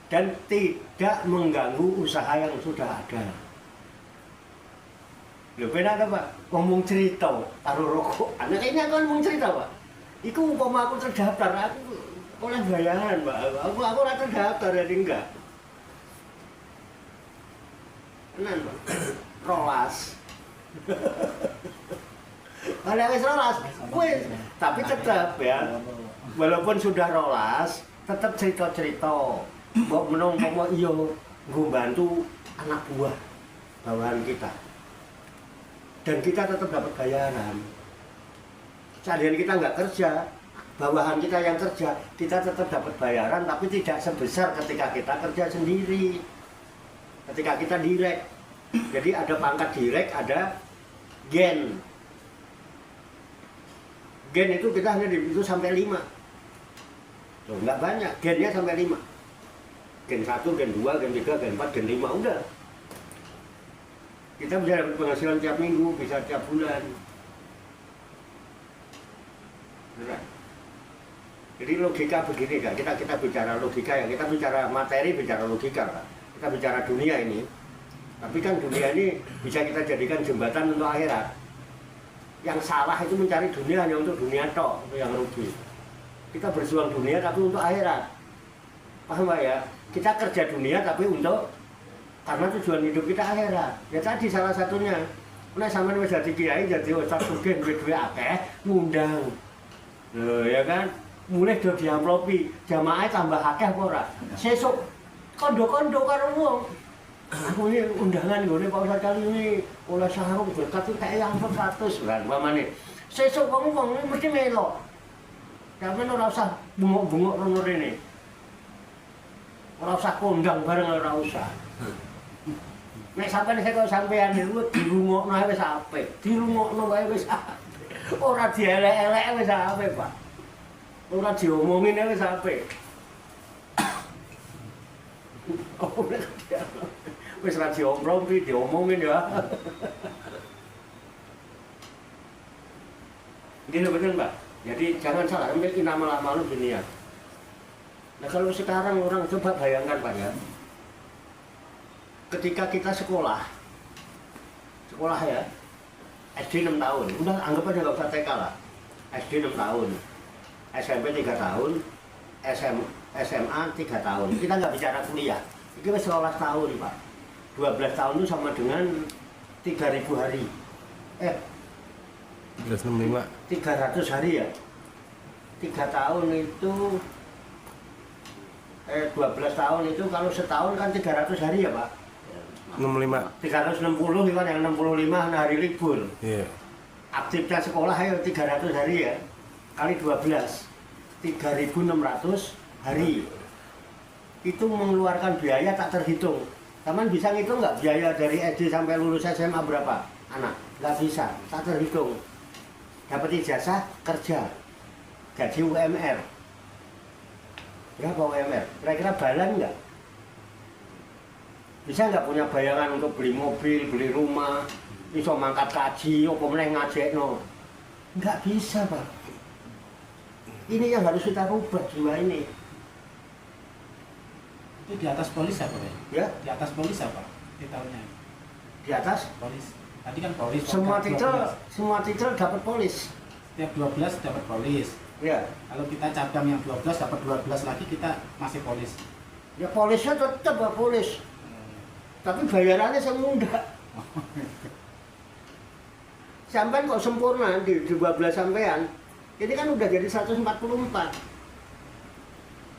Dan tidak mengganggu usaha yang sudah ada. Lho beda ada Pak, ngomong cerita taruh rokok. Anak ini aku ngomong cerita Pak. Iku umpama aku terdaftar, aku oleh bayangan Pak. Aku ora terdaftar jadi enggak. Tenan Pak. Rolas. Oleh wis rolas, wis. Tapi tetap ya. Walaupun sudah rolas, tetap cerita-cerita. Mbok menung iya nggo bantu anak buah bawahan kita. Dan kita tetap dapat bayaran. Seandainya kita nggak kerja, bawahan kita yang kerja, kita tetap dapat bayaran, tapi tidak sebesar ketika kita kerja sendiri. Ketika kita direct, jadi ada pangkat direct, ada gen. Gen itu kita hanya itu sampai 5. Tuh, nggak banyak, gennya sampai 5. Gen 1, gen 2, gen 3, gen 4, gen 5, udah. Kita bisa dapat penghasilan tiap minggu, bisa tiap bulan. Jadi logika begini kan, kita bicara logika ya, kita bicara materi, bicara logika kan. Kita bicara dunia ini. Tapi kan dunia ini bisa kita jadikan jembatan untuk akhirat. Yang salah itu mencari dunia hanya untuk dunia tok, itu yang rugi. Kita berjuang dunia tapi untuk akhirat. Paham Pak ya? Kita kerja dunia tapi untuk karena tujuan hidup kita akhirat. Ya tadi salah satunya. Nek sampean wis dadi kiai, dadi ustaz sugih duwe akeh, ngundang. Loh ya kan? Mulai do diamplopi, jamaah tambah akeh apa ora? Sesuk kondo-kondo karo wong. Aku ini undangan gue Pak Ustadz kali ini oleh sarung berkat itu kayak yang 100 kan pamane. Sesuk wong-wong ini mesti melok. Sampeyan ora usah bungok-bungok rono rene. Ora usah kondang bareng ora usah. Nek sampeyan sik kok sampeyan niku dirungokno ae wis apik. Dirungokno wae wis apik. Ora dielek-elek wis apik, Pak. Ora diomongin ae wis apik. Wis ra diomprompi, diomongin ya. Gini betul Mbak. Jadi jangan salah, sampai inama malu dunia. Nah kalau sekarang orang coba bayangkan Pak ya. Ketika kita sekolah ya, SD 6 tahun, udah anggap aja nggak usah TK lah. SD 6 tahun, SMP 3 tahun, SMA 3 tahun. Kita nggak bicara kuliah. Ini 11 tahun Pak. 12 tahun itu sama dengan 3.000 hari. 365. 300 hari ya. 3 tahun itu 12 tahun itu kalau setahun kan 300 hari ya Pak. 65. 360 kan yang 65 hari libur. Iya. Aktifnya sekolah ayo 300 hari ya. Kali 12. 3.600 hari. Itu mengeluarkan biaya tak terhitung. Taman bisa ngitung nggak biaya dari SD sampai lulus SMA berapa? Anak? Nggak bisa, tak terhitung. Dapat ijazah kerja, gaji UMR. Berapa UMR? Kira-kira balan nggak? Bisa nggak punya bayangan untuk beli mobil, beli rumah, bisa mangkat kaji, apa meneh ngajekno? Nggak bisa Pak. Ini yang harus kita rubah jiwa ini. Itu di atas polis apa ya? Ya, Di atas polis apa? Titelnya di atas polis. Tadi kan polis. semua pangkat titel dapat polis. 12. Setiap 12 dapat polis. Ya, Kalau kita cabang yang 12 dapat 12 lagi kita masih polis. ya polisnya tetap Pak polis. Tapi bayarannya semudah. Sampai kok sempurna di 12 sampean. Ini kan udah jadi 144.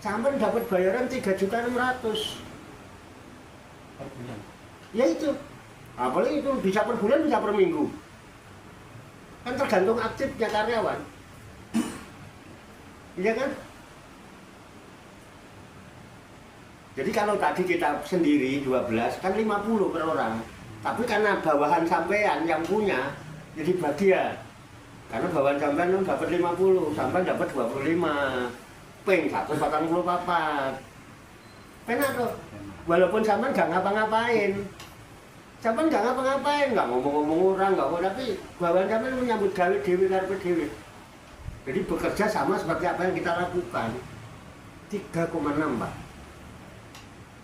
Sampai dapat bayaran 3.600.000. Per bulan. Ya itu. Apalagi itu bisa per bulan, bisa per minggu. Kan tergantung aktifnya karyawan. Iya kan? Jadi kalau tadi kita sendiri 12 kan 50 per orang. Tapi karena bawahan sampean yang punya jadi bagian. Karena bawahan sampean kan dapat 50, sampean dapat 25. Ping 144. Penak tuh. Walaupun sampean nggak ngapa-ngapain. Sampean nggak ngapa-ngapain, nggak ngomong-ngomong orang, nggak apa, tapi bawahan sampean menyambut gawe dewi karpe dewi. Jadi bekerja sama seperti apa yang kita lakukan. 3,6 Pak.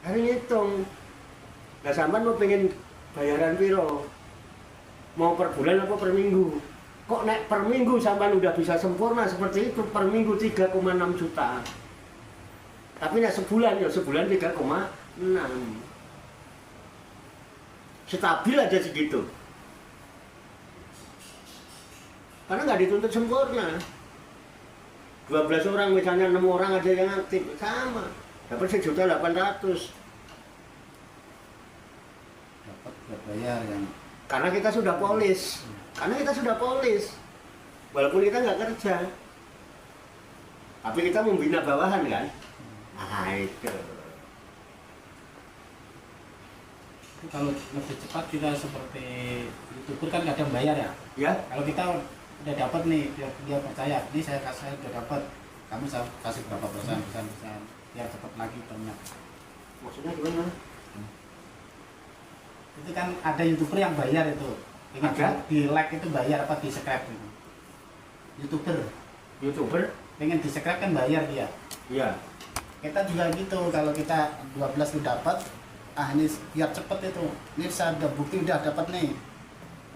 Hari ngitung. Nah sampean mau pengen bayaran piro? Mau per bulan apa per minggu? Kok nek per minggu sampean udah bisa sempurna seperti itu, per minggu 3,6 juta. Tapi nek sebulan 3,6. Stabil aja segitu. Karena nggak dituntut sempurna. 12 orang misalnya 6 orang aja yang aktif sama. Dapat 1.800.000. Dapat buat bayar yang Karena kita sudah polis. Walaupun kita nggak kerja. Tapi kita membina bawahan kan. Nah itu. kalau lebih cepat kita seperti YouTuber kan kadang bayar ya. Ya, Kalau kita udah dapat nih, dia percaya, ini saya udah dapat, kamu kasih berapa persen, biar cepat lagi banyak. maksudnya gimana? Itu kan ada YouTuber yang bayar itu. Ada? Di like itu bayar apa di subscribe itu. YouTuber. YouTuber pengen disekrep kan bayar dia. Iya. Kita juga gitu, kalau kita 12 itu dapat, ini biar cepet itu. Ini saya udah bukti udah dapat nih.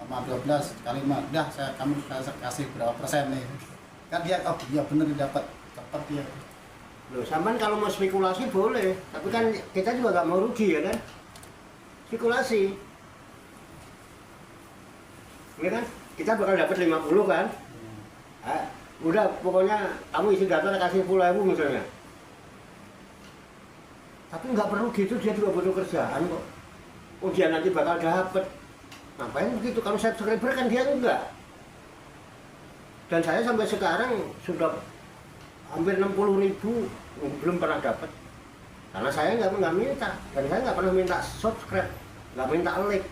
Sama 12 kali 5, udah kamu kasih berapa persen nih. Kan dia oh iya bener dapat cepet dia. Loh, sampean kalau mau spekulasi boleh, tapi kan kita juga nggak mau rugi ya kan? Spekulasi. Ini kan kita bakal dapat 50 kan? Udah pokoknya kamu isi data kasih 10.000 misalnya. Tapi nggak perlu gitu, dia juga butuh kerjaan kok. Dia nanti bakal dapat. Ngapain begitu? Kalau subscriber kan dia enggak. Dan saya sampai sekarang sudah hampir 60.000 belum pernah dapat. Karena saya nggak minta, dan saya nggak pernah minta subscribe, nggak minta like.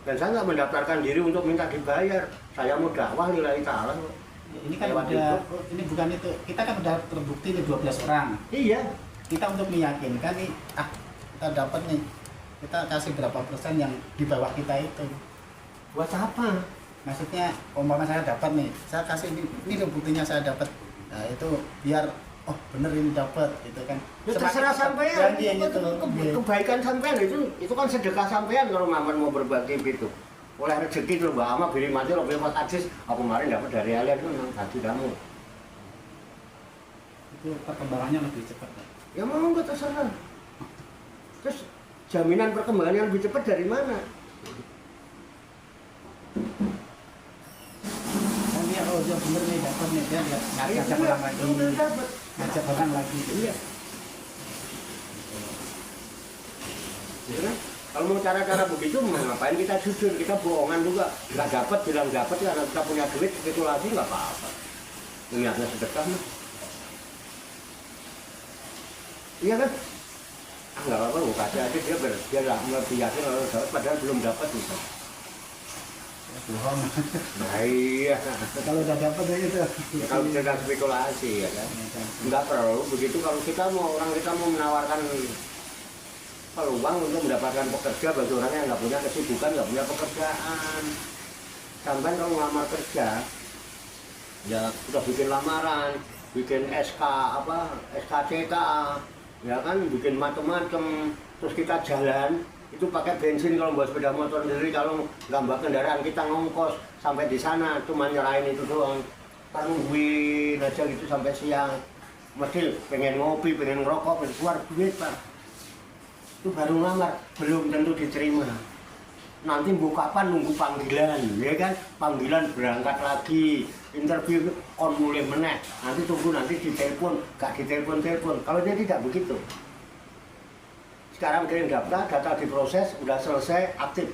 Dan saya nggak mendaftarkan diri untuk minta dibayar. Saya mau dakwah lillahi ta'ala. Ini kan udah, ini bukan itu. Kita kan udah terbukti nih 12 orang. Iya. Kita untuk meyakinkan nih, kita dapat nih. Kita kasih berapa persen yang di bawah kita itu. Buat apa? Maksudnya, umpama saya dapat nih, saya kasih ini loh buktinya saya dapat. Nah itu biar oh bener ini dapat gitu kan. Ya terserah sampean, gitu. Kebaikan sampean itu kan sedekah sampean kalau Maman mau berbagi gitu. Oleh rezeki itu Mbak Ama beri mati loh beli Aziz, aku kemarin dapat dari Alia itu memang hati kamu. Itu perkembangannya lebih cepat. Ya mau nggak terserah. Terus jaminan perkembangan yang lebih cepat dari mana? Oh dia bener nih dapat nih, dia ngajak orang lagi, ngajak orang lagi. Iya. Ya kan? Kalau mau cara-cara begitu, ngapain kita jujur, kita bohongan juga, nggak dapat bilang dapat karena kita punya duit spekulasi nggak apa-apa. Niatnya sedekah mah. Iya kan? Nggak apa-apa, mau kasih aja dia lah lebih yakin kalau dapat padahal belum dapat gitu. Bohong. Nah iya. Kalau udah dapat ya itu. Ya, kalau kita spekulasi ya kan, nggak perlu begitu. Kalau kita mau menawarkan peluang untuk mendapatkan pekerja bagi orang yang nggak punya kesibukan, nggak punya pekerjaan. Sampai kalau ngelamar kerja, ya udah bikin lamaran, bikin SK SKCK, ya kan, bikin macam-macam. Terus kita jalan. Itu pakai bensin kalau buat sepeda motor sendiri, kalau nggak bawa kendaraan kita ngongkos sampai di sana cuma nyerahin itu doang, tungguin aja gitu sampai siang. Mesti pengen ngopi, pengen ngerokok, pengen keluar duit Pak. Itu baru ngelamar, belum tentu diterima. Nanti kapan nunggu panggilan, ya kan? Panggilan berangkat lagi, interview kon mulai meneh. Nanti tunggu nanti ditelepon, gak ditelepon. Kalau dia tidak begitu. Sekarang kirim data diproses, udah selesai, aktif.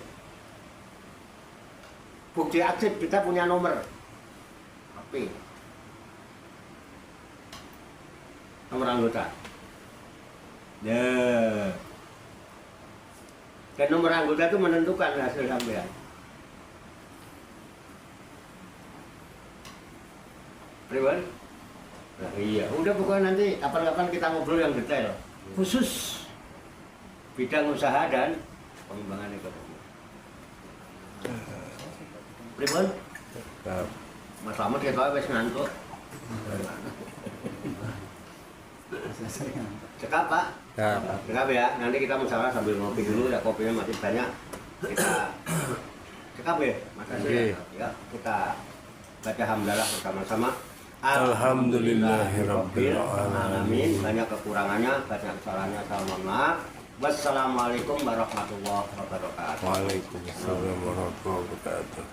Bukti aktif, kita punya nomor HP. Nomor anggota. Ya. Dan nomor anggota itu menentukan hasil sampean. Pribadi? Nah, iya, udah pokoknya nanti kapan-kapan kita ngobrol yang detail. Khusus bidang usaha dan pengembangan ekonomi. Pribon? Mas Slamet kita wis ngantuk. Cekap Pak? Cekap ya, nanti kita musyawarah sambil ngopi dulu, ya kopinya masih banyak. Kita cekap ya, makasih ya. Kita baca hamdalah bersama-sama. Alhamdulillahirabbil alamin. Banyak kekurangannya, banyak kesalahannya, saya mohon maaf. Wassalamualaikum warahmatullahi wabarakatuh. Waalaikumsalam warahmatullahi wabarakatuh.